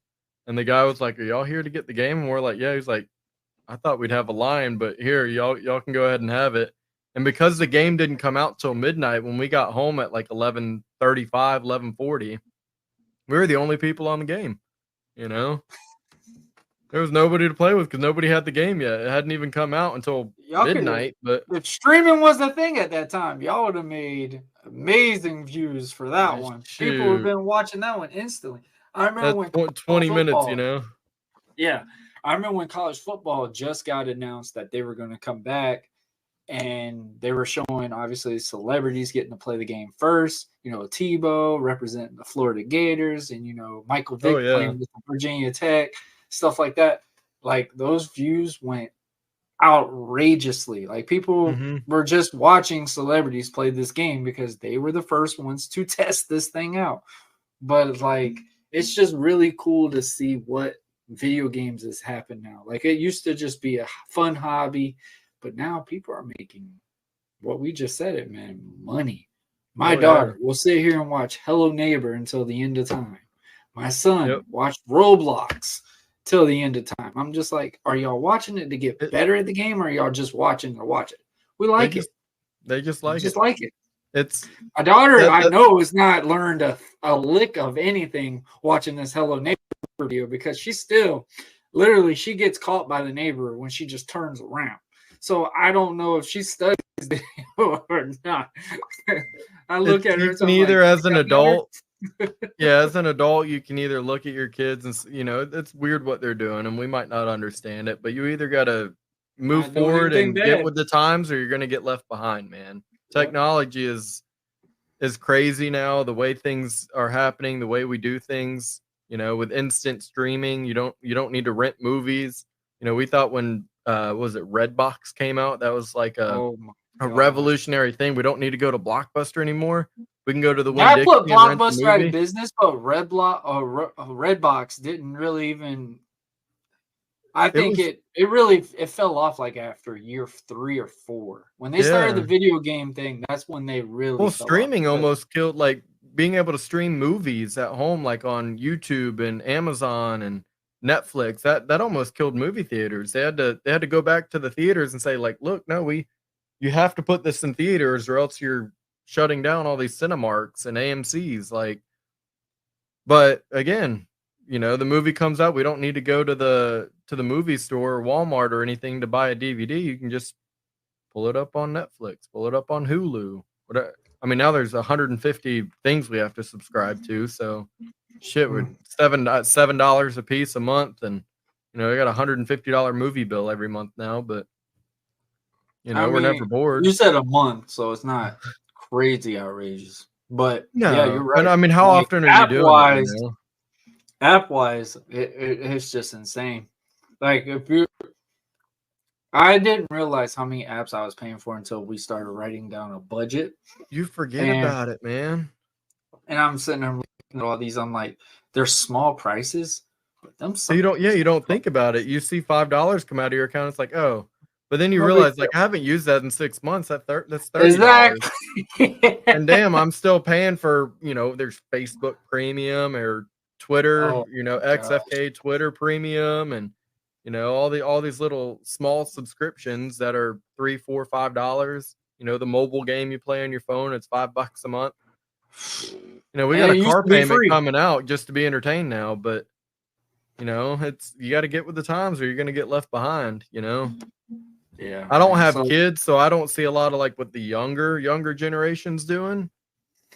S4: And the guy was like, "Are y'all here to get the game?" And we're like, "Yeah." He's like, "I thought we'd have a line, but here, y'all can go ahead and have it." And because the game didn't come out till midnight, when we got home at like 11:35, 11:40, we were the only people on the game, you know? There was nobody to play with because nobody had the game yet. It hadn't even come out until
S3: Y'all could have,
S4: midnight, but
S3: if streaming was the thing at that time, y'all would have made amazing views for that one. People would have
S4: shoot,
S3: been watching that one instantly. I remember
S4: that's
S3: when
S4: 20 minutes,
S3: football, yeah, I remember when college football just got announced that they were going to come back, and they were showing obviously celebrities getting to play the game first. Tebow representing the Florida Gators, and Michael
S4: Oh,
S3: Vick
S4: yeah.
S3: playing with Virginia Tech, stuff like that. Like those views went outrageously. Like people
S4: Mhm.
S3: were just watching celebrities play this game because they were the first ones to test this thing out. But it's just really cool to see what video games has happened now. Like it used to just be a fun hobby, but now people are making what we just said it, man, money. My
S4: Oh, yeah.
S3: daughter will sit here and watch Hello Neighbor until the end of time. My son
S4: Yep.
S3: watched Roblox till the end of time. I'm just like, are y'all watching it to get
S4: It-
S3: better at the game, or are y'all just watching to watch it? We like it.
S4: They just
S3: We
S4: like
S3: just
S4: it.
S3: like it.
S4: It's
S3: My daughter,
S4: that,
S3: I
S4: that
S3: know, has not learned a lick of anything watching this Hello Neighbor video because she still, literally, she gets caught by the neighbor when she just turns around. So I don't know if she studies or not. I look at her
S4: you
S3: and
S4: can
S3: I'm
S4: either
S3: like,
S4: as an
S3: "You got better?"
S4: adult yeah, as an adult, you can either look at your kids and it's weird what they're doing, and we might not understand it, but you either got to move
S3: Not doing
S4: forward
S3: anything
S4: and get
S3: bad.
S4: with the times, or you're going to get left behind, man. Technology is crazy now. The way things are happening, the way we do things, with instant streaming, you don't need to rent movies. We thought when was it Redbox came out, that was like
S3: Oh my
S4: a
S3: God.
S4: revolutionary thing. We don't need to go to Blockbuster anymore. We can go to the
S3: That put
S4: Winn-Dixie and rent the
S3: Blockbuster out of
S4: movie.
S3: business, but Redbox didn't really even. I think
S4: was
S3: it really fell off like after year 3 or 4 when they started the
S4: Yeah.
S3: video game thing. That's when they really
S4: Well,
S3: fell off.
S4: streaming almost killed, like, being able to stream movies at home, like on YouTube and Amazon and Netflix. That almost killed movie theaters. They had to go back to the theaters and say, like, "Look, no, you have to put this in theaters, or else you're shutting down all these Cinemarks and AMC's." But again, the movie comes out. We don't need to go to the movie store or Walmart or anything to buy a DVD. You can just pull it up on Netflix, pull it up on Hulu. Whatever. I mean, now there's 150 things we have to subscribe to. So shit, we're $7 a piece a month, and I got $150 movie bill every month now. But we're never bored.
S3: You said a month, so it's not crazy outrageous. But
S4: No,
S3: yeah, you're right.
S4: And I mean, how often are you doing that?
S3: App-wise, it's just insane. Like I didn't realize how many apps I was paying for until we started writing down a budget.
S4: You forget about it, man.
S3: And I'm sitting there looking at all these. I'm like, they're small prices, but them.
S4: So you don't think about it. You see $5 come out of your account. It's like, oh, but then you realize, like, I haven't used that in 6 months. That's $30.
S3: Exactly.
S4: And damn, I'm still paying for, there's Facebook Premium or Twitter, XFK Twitter Premium, and all these little small subscriptions that are $3, $4, $5. The mobile game you play on your phone, it's $5 a month. We got a car payment coming out just to be entertained now, but it's you got to get with the times or you're gonna get left behind.
S3: Yeah,
S4: I don't have kids, so I don't see a lot of like what the younger generations doing.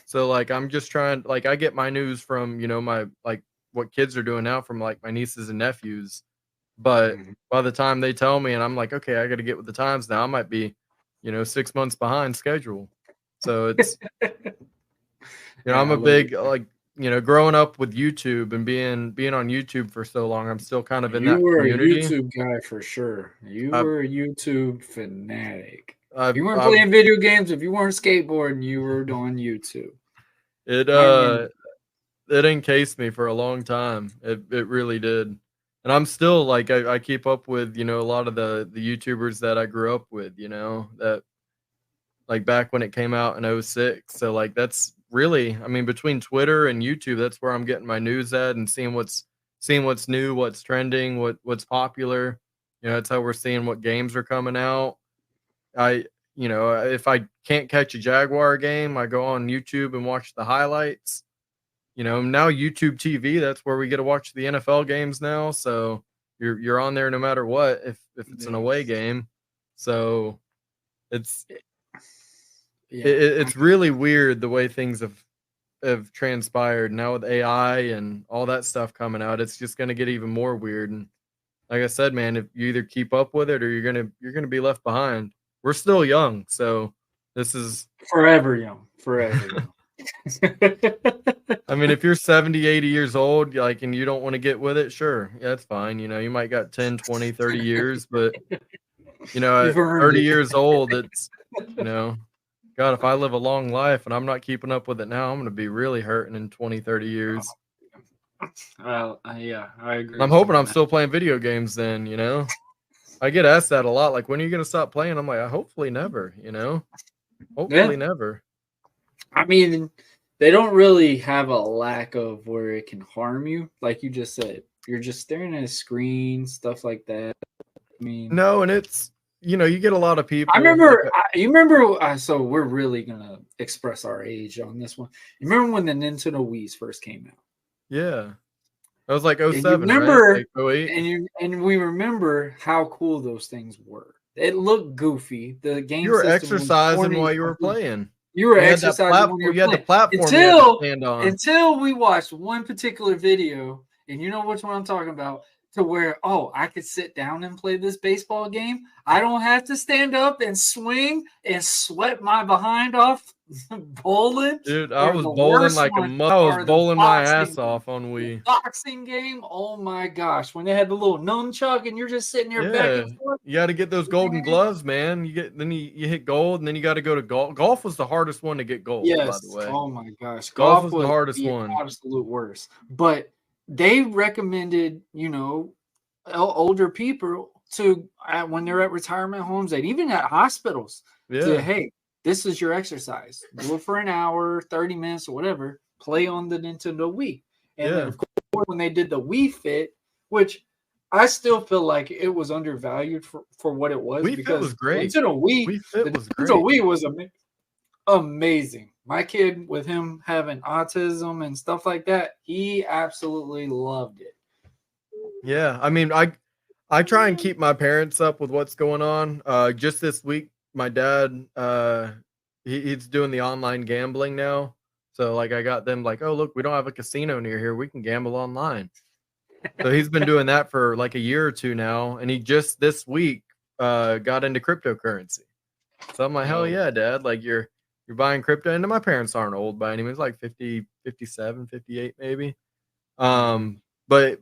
S4: So like I'm just trying, like I get my news from my like what kids are doing now from like my nieces and nephews. But by the time they tell me and I'm like, okay, I got to get with the times now, I might be 6 months behind schedule. So it's I'm a big like growing up with YouTube and being on YouTube for so long, I'm still kind of in that community.
S3: You were a YouTube guy for sure. You were a YouTube fanatic. If you weren't playing video games, if you weren't skateboarding, you were on YouTube.
S4: It encased me for a long time. It really did. And I'm still like I keep up with, a lot of the YouTubers that I grew up with, that like back when it came out in 2006. So like that's really, I mean, between Twitter and YouTube, that's where I'm getting my news at and seeing what's new, what's trending, what's popular. That's how we're seeing what games are coming out. If I can't catch a Jaguar game, I go on YouTube and watch the highlights. Now YouTube TV, that's where we get to watch the NFL games now. So you're on there no matter what, if it's an away game. So it's really weird the way things have transpired now with AI and all that stuff coming out. It's just going to get even more weird. And like I said, man, if you either keep up with it or you're going to be left behind. We're still young, so this is
S3: forever young.
S4: I mean, if you're 70, 80 years old, like, and you don't want to get with it, sure. Yeah, that's fine. You might got 10, 20, 30 years, but at 30 years old, it's, God, if I live a long life and I'm not keeping up with it now, I'm going to be really hurting in 20, 30 years.
S3: Well, yeah, I agree.
S4: I'm hoping I'm still playing video games then, I get asked that a lot. Like, when are you going to stop playing? I'm like, hopefully never, hopefully never.
S3: I mean, they don't really have a lack of where it can harm you. Like you just said, you're just staring at a screen, stuff like that. I mean,
S4: no, and it's, you get a lot of people.
S3: I remember, you remember, so we're really going to express our age on this one. You remember when the Nintendo Wii's first came out?
S4: Yeah. That was like 07,
S3: remember,
S4: right? Like 08.
S3: And we remember how cool those things were. It looked goofy. The game
S4: you were exercising while you were playing.
S3: You were exercising.
S4: You had the platform
S3: until we watched one particular video, and you know which one I'm talking about, to where, I could sit down and play this baseball game. I don't have to stand up and swing and sweat my behind off bowling.
S4: Dude, I was bowling like I was bowling my ass off on Wii.
S3: Boxing game. Oh my gosh. When they had the little nunchuck and you're just sitting there back and forth.
S4: You got to get those golden gloves, man. You hit gold, and then you got to go to golf. Golf was the hardest one to get gold, by the way.
S3: Oh my gosh.
S4: Golf was the hardest one.
S3: Absolute worst. But they recommended, older people to when they're at retirement homes and even at hospitals to, hey, this is your exercise. Do it for an hour, 30 minutes or whatever. Play on the Nintendo Wii. And then, of course, when they did the Wii Fit, which I still feel like it was undervalued for what it was.
S4: Wii Fit was great.
S3: Nintendo Wii was amazing. My kid, with him having autism and stuff like that, he absolutely loved it.
S4: Yeah, I mean, I try and keep my parents up with what's going on. Just this week, my dad, he's doing the online gambling now. So like I got them like, oh look, we don't have a casino near here. We can gamble online. So he's been doing that for like a year or two now, and he just this week got into cryptocurrency. So I'm like, hell yeah, dad, like you're buying crypto. And my parents aren't old by any means, like 50, 57, 58 maybe. But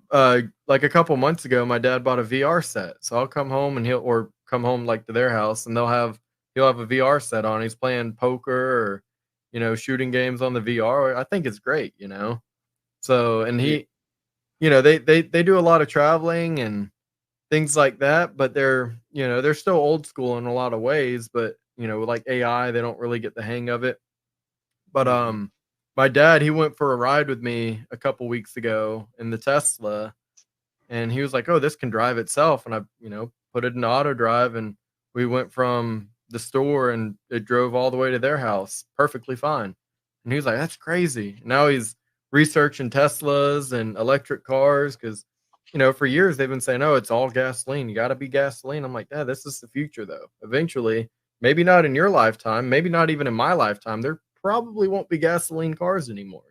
S4: like a couple months ago, my dad bought a VR set. So I'll come home and he'll come home like to their house and he'll have a VR set on. He's playing poker or shooting games on the VR. I think it's great, So and he they do a lot of traveling and things like that, but they're still old school in a lot of ways, but like AI, they don't really get the hang of it. But my dad, he went for a ride with me a couple weeks ago in the Tesla, and he was like, "Oh, this can drive itself." And I, put it in auto drive, and we went from the store, and it drove all the way to their house perfectly fine. And he was like, "That's crazy." Now he's researching Teslas and electric cars because, for years they've been saying, "Oh, it's all gasoline. You got to be gasoline." I'm like, "Dad, this is the future, though. Eventually, maybe not in your lifetime, maybe not even in my lifetime. There probably won't be gasoline cars anymore,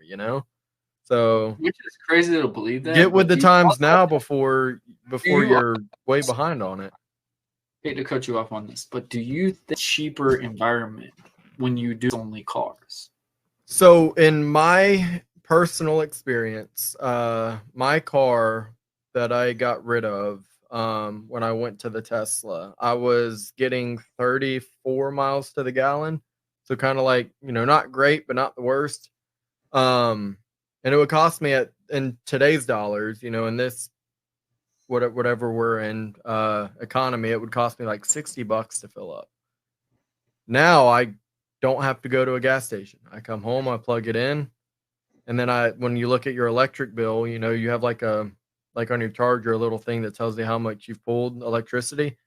S4: So
S3: which is crazy to believe that.
S4: get with the times now before
S3: you-
S4: you're way behind on it.
S3: Hate to cut you off on this, but do you think cheaper environment when you do only cars?
S4: So in my personal experience, my car that I got rid of when I went to the Tesla, I was getting 34 miles to the gallon. So kind of like, not great, but not the worst. And it would cost me in today's dollars, in this whatever we're in economy, it would cost me like $60 to fill up. Now I don't have to go to a gas station. I come home, I plug it in, and then when you look at your electric bill, you have like on your charger a little thing that tells you how much you've pulled electricity,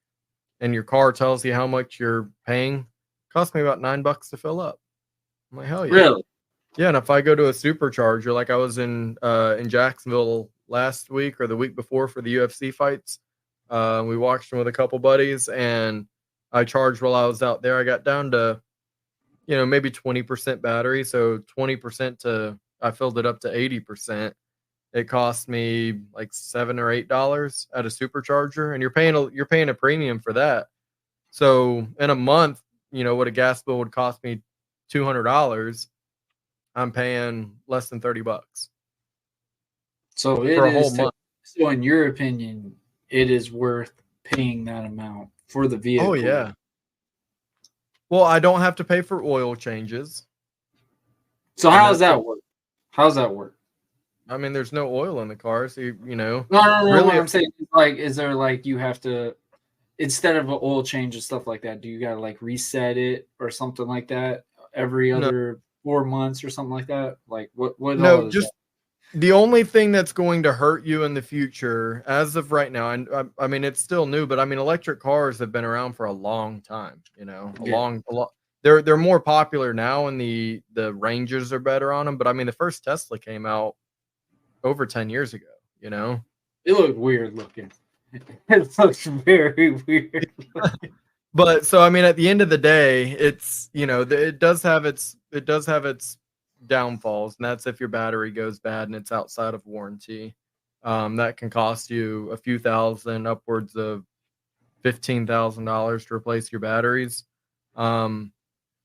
S4: and your car tells you how much you're paying. It cost me about $9 to fill up. I'm like, hell yeah.
S3: Really?
S4: Yeah, and if I go to a supercharger, like I was in Jacksonville last week or the week before for the UFC fights, we watched them with a couple buddies, and I charged while I was out there. I got down to, maybe 20% battery, so 20% I filled it up to 80%. It cost me like $7 or $8 at a supercharger, and you're paying a premium for that. So in a month, what a gas bill would cost me $200. I'm paying less than $30.
S3: So
S4: for a whole month.
S3: So in your opinion, it is worth paying that amount for the vehicle?
S4: Oh yeah. Well, I don't have to pay for oil changes.
S3: So how does that work? How does that work?
S4: I mean, there's no oil in the car, so
S3: No.
S4: Really,
S3: What I'm saying is, like, is there like you have to, instead of an oil change and stuff like that, do you gotta like reset it or something like that every other 4 months or something like that? Like what?
S4: No, just the only thing that's going to hurt you in the future, as of right now, and I mean it's still new, but I mean electric cars have been around for a long time. A lot. They're more popular now, and the ranges are better on them. But I mean, the first Tesla came out over 10 years ago.
S3: It looked weird looking. It looks very weird.
S4: But so I mean, at the end of the day, it's it does have its downfalls, and that's if your battery goes bad and it's outside of warranty. That can cost you a few thousand, upwards of $15,000 to replace your batteries. And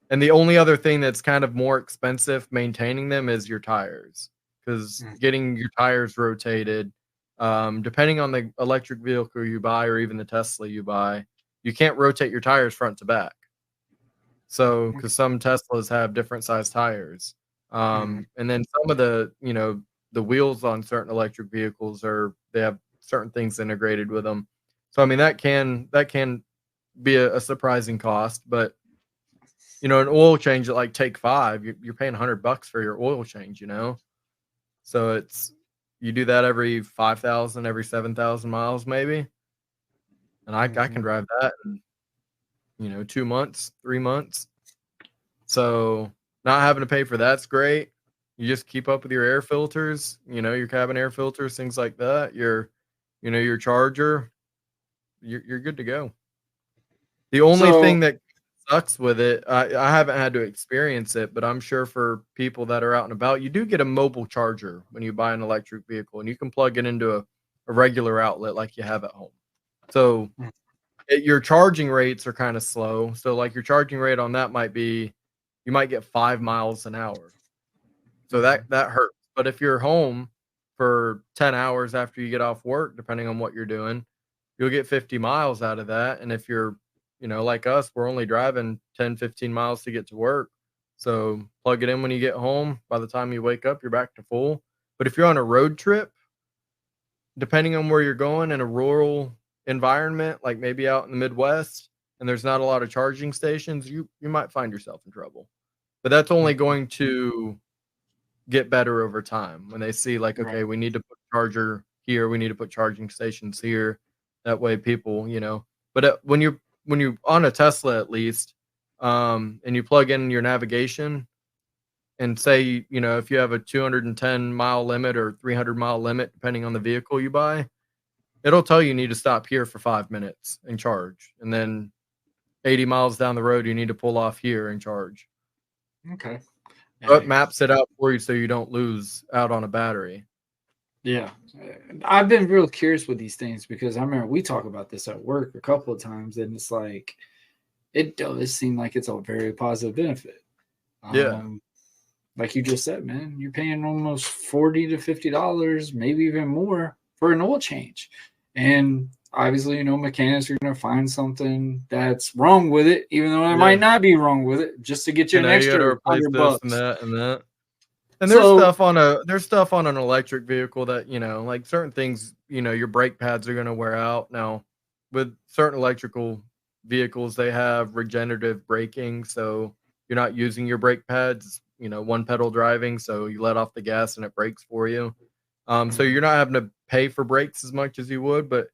S4: the only other thing that's kind of more expensive maintaining them is your tires, because getting your tires rotated, depending on the electric vehicle you buy or even the Tesla you buy, you can't rotate your tires front to back. So, because some Teslas have different size tires. And then some of the wheels on certain electric vehicles they have certain things integrated with them. So I mean that can be a surprising cost, but an oil change at like Take 5, you're paying $100 for your oil change, So you do that every 5,000, every 7,000 miles maybe, and I can drive that in 2 months, 3 months. So not having to pay for that's great. You just keep up with your air filters, your cabin air filters, things like that. Your charger, you're good to go. The only thing that sucks with it, I haven't had to experience it, but I'm sure for people that are out and about, you do get a mobile charger when you buy an electric vehicle, and you can plug it into a regular outlet like you have at home. So your charging rates are kind of slow. So like your charging rate on that might be, you might get 5 miles an hour. So that hurts. But if you're home for 10 hours after you get off work, depending on what you're doing, you'll get 50 miles out of that. And if you're, like us, we're only driving 10, 15 miles to get to work. So plug it in when you get home. By the time you wake up, you're back to full. But if you're on a road trip, depending on where you're going in a rural environment, like maybe out in the Midwest, and there's not a lot of charging stations, you might find yourself in trouble. But that's only going to get better over time when they see like, okay, we need to put a charger here, we need to put charging stations here. That way people, but when you're on a Tesla at least, and you plug in your navigation and say, if you have a 210 mile limit or 300 mile limit, depending on the vehicle you buy, it'll tell you need to stop here for 5 minutes and charge. And then 80 miles down the road, you need to pull off here and charge.
S3: Okay.
S4: So it maps it out for you so you don't lose out on a battery.
S3: Yeah. I've been real curious with these things because I remember we talk about this at work a couple of times, and it's like, it does seem like it's a very positive benefit.
S4: Yeah.
S3: Like you just said, man, you're paying almost $40 to $50, maybe even more for an oil change. And obviously, mechanics are going to find something that's wrong with it, even though it might not be wrong with it, just to get you an extra $100
S4: and that. And there's stuff on an electric vehicle that, like certain things, your brake pads are going to wear out. Now, with certain electrical vehicles, they have regenerative braking, so you're not using your brake pads, one pedal driving, so you let off the gas and it brakes for you. So you're not having to pay for brakes as much as you would, but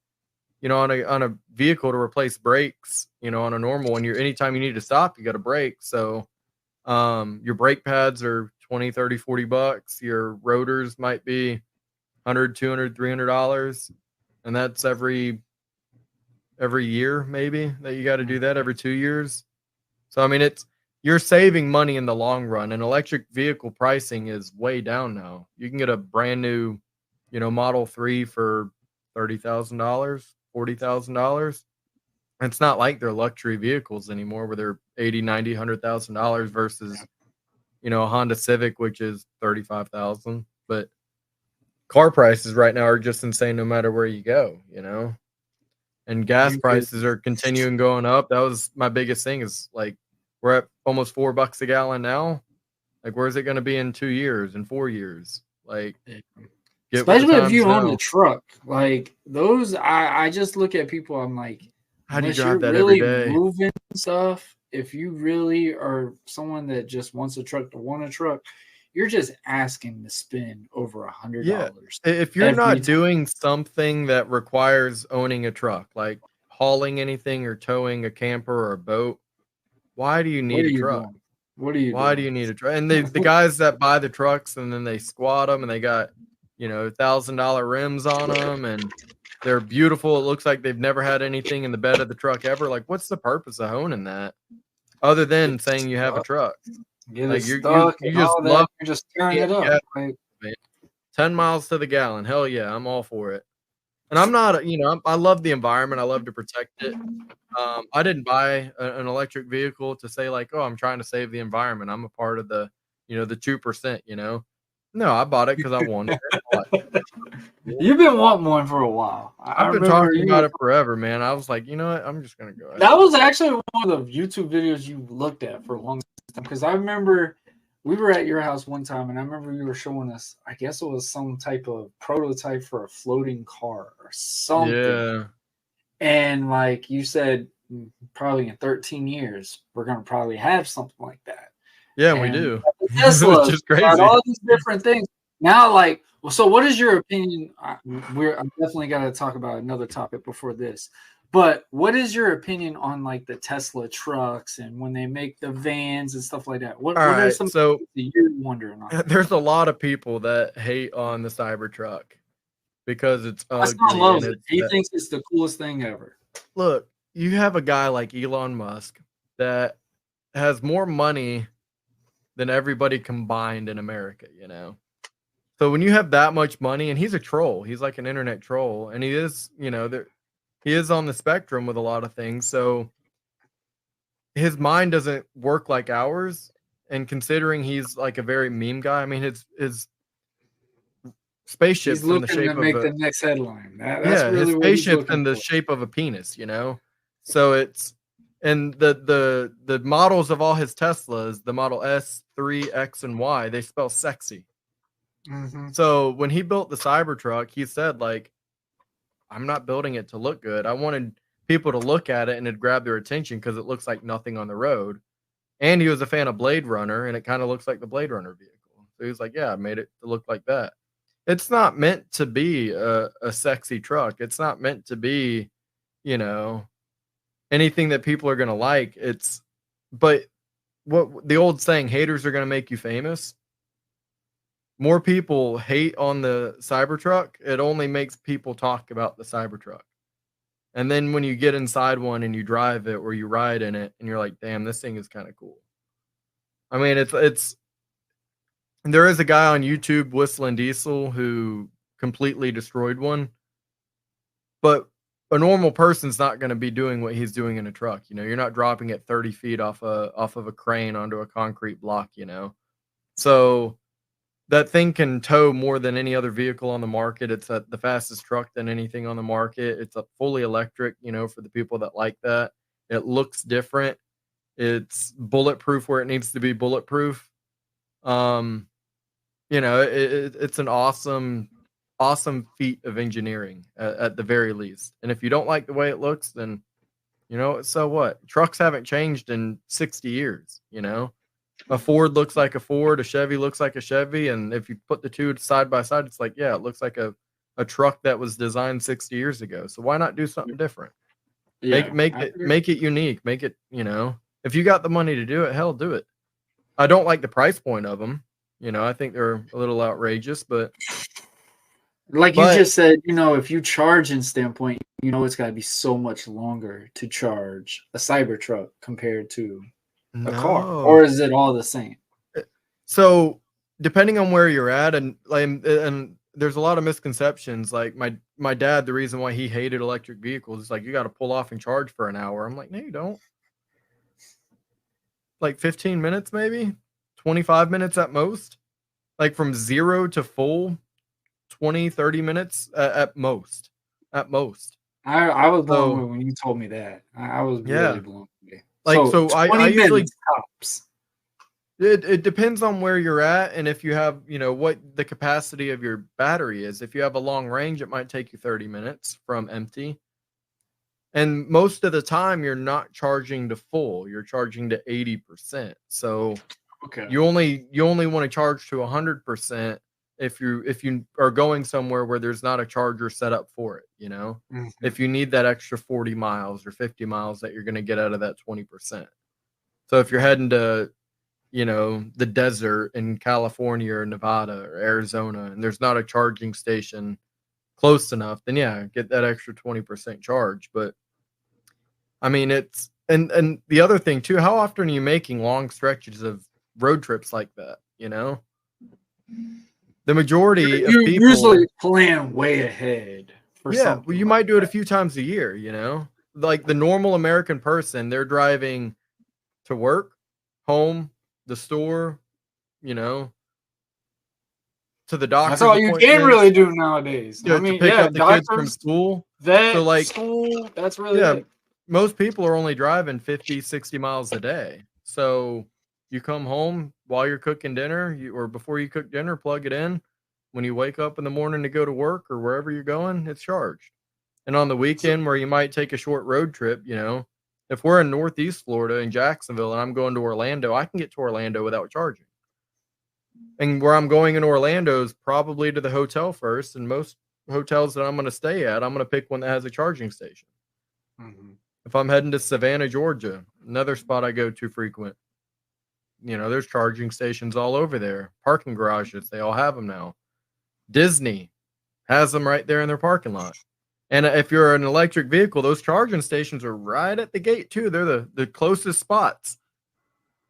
S4: on a vehicle to replace brakes, on a normal one, anytime you need to stop, you got to brake. So your brake pads are $20, $30, $40. Your rotors might be $100, $200, $300, and that's every year maybe that you got to do that, every 2 years. So I mean, you're saving money in the long run, and electric vehicle pricing is way down now. You can get a brand new, Model 3 for $30,000, $40,000. It's not like they're luxury vehicles anymore where they're $80,000, $90,000, $100,000 versus, a Honda Civic, which is $35,000. But car prices right now are just insane no matter where you go, and gas prices are continuing going up. That was my biggest thing, is like, we're at almost $4 a gallon now. Like, where's it going to be in 2 years, in 4 years? Like,
S3: especially if you own a truck, like those, I just look at people. I'm like,
S4: how do you
S3: unless
S4: drive that
S3: really
S4: every day?
S3: Moving stuff. If you really are someone that just wants a truck to want a truck, you're just asking to spend over $100.
S4: Yeah. If you're not doing something that requires owning a truck, like hauling anything or towing a camper or a boat, why do you need a truck? Why do you need a truck? And the guys that buy the trucks and then they squat them and they got, $1,000 rims on them and they're beautiful. It looks like they've never had anything in the bed of the truck ever. Like, what's the purpose of owning that other than saying you have a truck? Like, you just love,
S3: you're just tearing it up.
S4: Yeah, 10 miles to the gallon. Hell yeah, I'm all for it. And I'm not, I love the environment. I love to protect it. I didn't buy an electric vehicle to say like, oh, I'm trying to save the environment. I'm a part of the, the 2%, No, I bought it because I wanted it.
S3: You've been wanting one for a while.
S4: I've been talking about it forever, man. I was like, you know what? I'm just going to go ahead.
S3: That was actually one of the YouTube videos you looked at for a long time, because I remember we were at your house one time, and I remember you were showing us, I guess it was some type of prototype for a floating car or something.
S4: Yeah.
S3: And like you said, probably in 13 years, we're going to probably have something like that.
S4: Yeah, and we do.
S3: Tesla,
S4: which is crazy.
S3: got all these different things. Now, like, well, so what is your opinion? I'm definitely got to talk about another topic before this. But what is your opinion on like the Tesla trucks and when they make the vans and stuff like that? What are some things that you're wondering on?
S4: There's a lot of people that hate on the Cybertruck because it's ugly.
S3: My son loves it. He thinks it's the coolest thing ever.
S4: Look, you have a guy like Elon Musk that has more money than everybody combined in America, you know? So when you have that much money, and he's a troll, he's like an internet troll, and he is, you know, he is on the spectrum with a lot of things. So his mind doesn't work like ours. And considering he's like a very meme guy, I mean, his spaceship's
S3: He's
S4: in the
S3: looking to
S4: shape of
S3: make
S4: a
S3: the next headline. That's
S4: his
S3: really what he's
S4: spaceship's
S3: looking
S4: in the
S3: for.
S4: shape of a penis, you know. So it's and the models of all his Teslas, the Model S, 3, X, and Y, they spell sexy.
S3: Mhm.
S4: So when he built the Cybertruck, he said, like, I'm not building it to look good. I wanted people to look at it and it'd grab their attention because it looks like nothing on the road. And he was a fan of Blade Runner, and it kind of looks like the Blade Runner vehicle. So he was like, yeah, I made it to look like that. It's not meant to be a sexy truck. It's not meant to be, you know, anything that people are going to like. But what the old saying, haters are going to make you famous. More people hate on the Cybertruck. It only makes people talk about the Cybertruck. And then when you get inside one and you drive it or you ride in it and you're like, damn, this thing is kind of cool. I mean, there is a guy on YouTube, Whistling Diesel, who completely destroyed one. But a normal person's not going to be doing what he's doing in a truck. You know, you're not dropping it 30 feet off of a crane onto a concrete block, you know. So that thing can tow more than any other vehicle on the market. It's the fastest truck than anything on the market. It's a fully electric, you know, for the people that like that. It looks different. It's bulletproof where it needs to be bulletproof. You know, it's an awesome feat of engineering at the very least. And if you don't like the way it looks, then, you know, so what? Trucks haven't changed in 60 years, you know? A Ford looks like a Ford, a Chevy looks like a Chevy, and if you put the two side by side, it's like, yeah, it looks like a truck that was designed 60 years ago. So why not do something different?
S3: Yeah,
S4: Make it unique. Make it, you know, if you got the money to do it, hell, do it. I don't like the price point of them. You know, I think they're a little outrageous, but
S3: like you just said, you know, if you charging standpoint, you know, it's got to be so much longer to charge a Cybertruck compared to a car, or is it all the same?
S4: So depending on where you're at, and there's a lot of misconceptions. Like my dad, the reason why he hated electric vehicles is like, you got to pull off and charge for an hour. I'm like, no, you don't. Like 15 minutes, maybe 25 minutes at most. Like from 0 to full, 20-30 minutes at most. I
S3: was blown away when you told me that. I was really blown away.
S4: Like, so I usually
S3: tops.
S4: It depends on where you're at, and if you have, you know, what the capacity of your battery is. If you have a long range, it might take you 30 minutes from empty. And most of the time you're not charging to full, you're charging to 80%. So you only want to charge to 100% if you are going somewhere where there's not a charger set up for it, you know.
S3: Mm-hmm.
S4: If you need that extra 40 miles or 50 miles that you're going to get out of that 20%. So if you're heading to, you know, the desert in California or Nevada or Arizona, and there's not a charging station close enough, then yeah, get that extra 20% charge. But I mean, it's and the other thing too, how often are you making long stretches of road trips like that? You know, the majority of people
S3: usually plan way ahead for something.
S4: Well, you might do it a few times a year, you know, like the normal American person, they're driving to work, home, the store, you know, to the doctor.
S3: That's all you can really do nowadays.
S4: I mean, to pick up the kids from school. So like
S3: school, that's really it.
S4: Most people are only driving 50, 60 miles a day. So you come home while you're cooking dinner, or before you cook dinner, plug it in. When you wake up in the morning to go to work or wherever you're going, it's charged. And on the weekend where you might take a short road trip, you know, if we're in Northeast Florida in Jacksonville and I'm going to Orlando, I can get to Orlando without charging. And where I'm going in Orlando is probably to the hotel first. And most hotels that I'm going to stay at, I'm going to pick one that has a charging station. Mm-hmm. If I'm heading to Savannah, Georgia, another spot I go to frequent, you know, there's charging stations all over there. Parking garages, they all have them now. Disney has them right there in their parking lot. And if you're an electric vehicle, those charging stations are right at the gate too. They're the closest spots.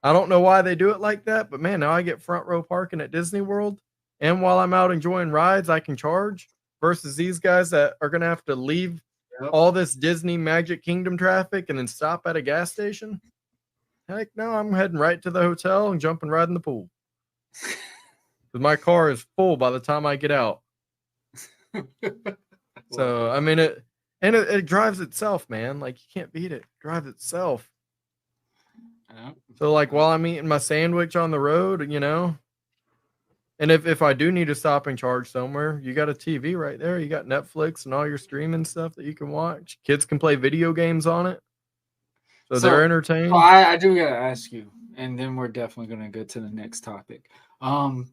S4: I don't know why they do it like that, but man, now I get front row parking at Disney World, and while I'm out enjoying rides, I can charge. Versus these guys that are gonna have to leave
S3: Yep.
S4: all this Disney Magic Kingdom traffic and then stop at a gas station. Heck no, I'm heading right to the hotel and jumping right in the pool. Because my car is full by the time I get out. So I mean it drives itself, man. Like you can't beat it. It drives itself.
S3: Yeah.
S4: So like while I'm eating my sandwich on the road, you know, and if I do need to stop and charge somewhere, you got a TV right there. You got Netflix and all your streaming stuff that you can watch. Kids can play video games on it. So they're entertained.
S3: Well, I do gotta ask you, and then we're definitely gonna go to the next topic. How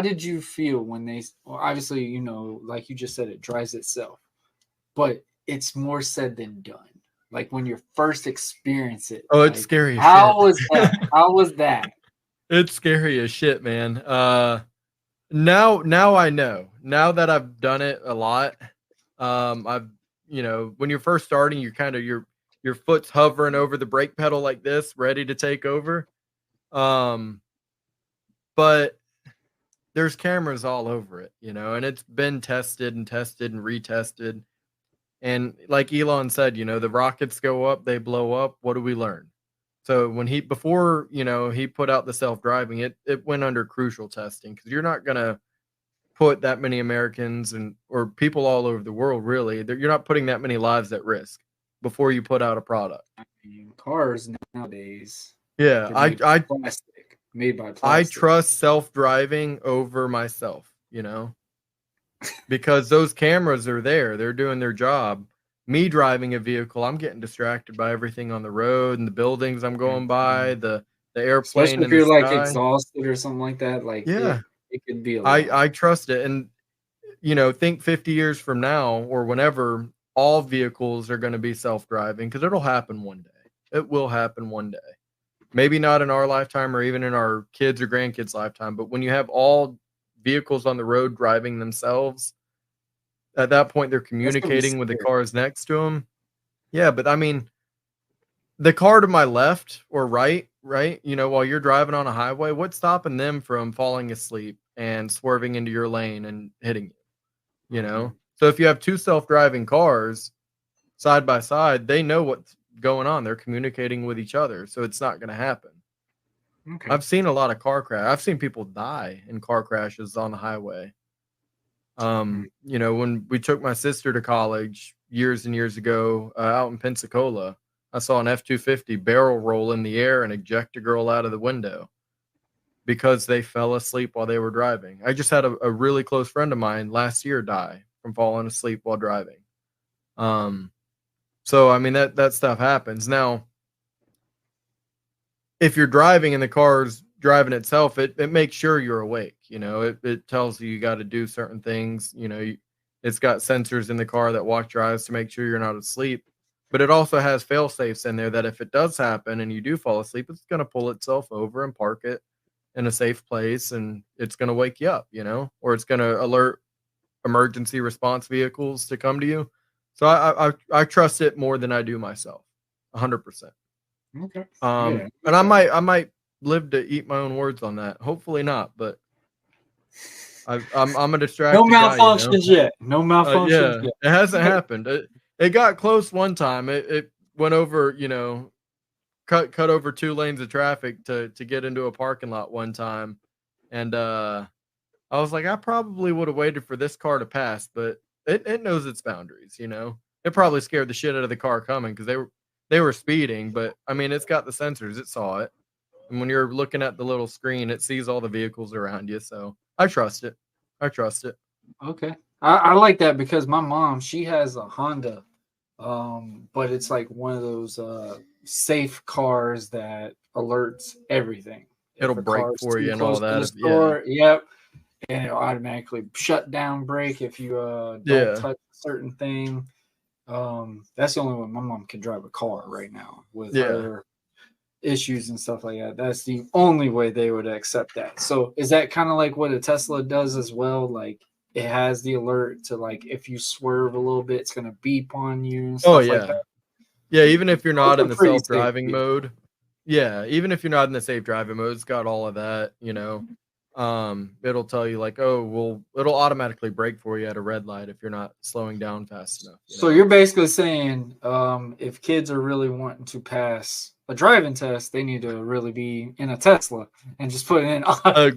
S3: did you feel when well, obviously, you know, like you just said, it drives itself, but it's more said than done. Like when you first experience it.
S4: Oh, it's
S3: like,
S4: scary as
S3: how
S4: shit.
S3: was that? How was that?
S4: It's scary as shit, man. Now I know. Now that I've done it a lot, I've you know, when you're first starting, you're kind of your foot's hovering over the brake pedal like this, ready to take over. But there's cameras all over it, you know, and it's been tested and tested and retested. And like Elon said, you know, the rockets go up, they blow up. What do we learn? So when before, you know, he put out the self-driving, it went under crucial testing because you're not going to put that many Americans or people all over the world, really. You're not putting that many lives at risk before you put out a product.
S3: I mean, cars nowadays.
S4: Yeah,
S3: Made by plastic.
S4: I trust self-driving over myself, you know, because those cameras are there. They're doing their job. Me driving a vehicle, I'm getting distracted by everything on the road and the buildings I'm going by, the airplane.
S3: Especially if you're like exhausted or something like that. Like,
S4: yeah,
S3: it could be a lot.
S4: I trust it. And, you know, think 50 years from now or whenever, all vehicles are going to be self-driving because it'll happen one day. It will happen one day. Maybe not in our lifetime or even in our kids' or grandkids' lifetime, but when you have all vehicles on the road driving themselves, at that point they're communicating with the cars next to them. Yeah, but I mean, the car to my left or right, you know, while you're driving on a highway, what's stopping them from falling asleep and swerving into your lane and hitting you, you know? So if you have two self-driving cars side by side, they know what's going on. They're communicating with each other, so it's not going to happen. Okay. I've seen a lot of car crash. I've seen people die in car crashes on the highway. You know, when we took my sister to college years and years ago out in Pensacola, I saw an F-250 barrel roll in the air and eject a girl out of the window because they fell asleep while they were driving. I just had a really close friend of mine last year die from falling asleep while driving. So I mean that stuff happens. Now, if you're driving and the car's driving itself, it makes sure you're awake. You know, it tells you got to do certain things. You know, it's got sensors in the car that watch your eyes to make sure you're not asleep. But it also has fail safes in there that if it does happen and you do fall asleep, it's going to pull itself over and park it in a safe place, and it's going to wake you up, you know, or it's going to alert emergency response vehicles to come to you. So I trust it more than I do myself, 100%.
S3: Okay.
S4: And I might live to eat my own words on that. Hopefully not, but I'm a distracted
S3: no malfunctions
S4: guy, you know?
S3: yet. No malfunctions yet.
S4: It hasn't happened. It got close one time. It went over, you know, cut over 2 lanes of traffic to get into a parking lot one time, and I was like, I probably would have waited for this car to pass, but it knows its boundaries, you know. It probably scared the shit out of the car coming because they were speeding, but I mean, it's got the sensors, it saw it, and when you're looking at the little screen, it sees all the vehicles around you. So I trust it.
S3: Okay, I like that because my mom, she has a Honda, but it's like one of those safe cars that alerts everything.
S4: It'll brake for you and all that.
S3: Yep. And it'll automatically shut down brake if you don't touch a certain thing. That's the only way my mom can drive a car right now with her issues and stuff like that. That's the only way they would accept that. So is that kind of like what a Tesla does as well? Like it has the alert to, like, if you swerve a little bit, it's going to beep on you and stuff like that.
S4: Yeah, even if you're not in the self-driving mode, Yeah, even if you're not in the safe driving mode, it's got all of that, you know. It'll tell you like, oh, well, it'll automatically brake for you at a red light if you're not slowing down fast enough.
S3: So you're basically saying, if kids are really wanting to pass a driving test, they need to really be in a Tesla and just put it in.
S4: Uh,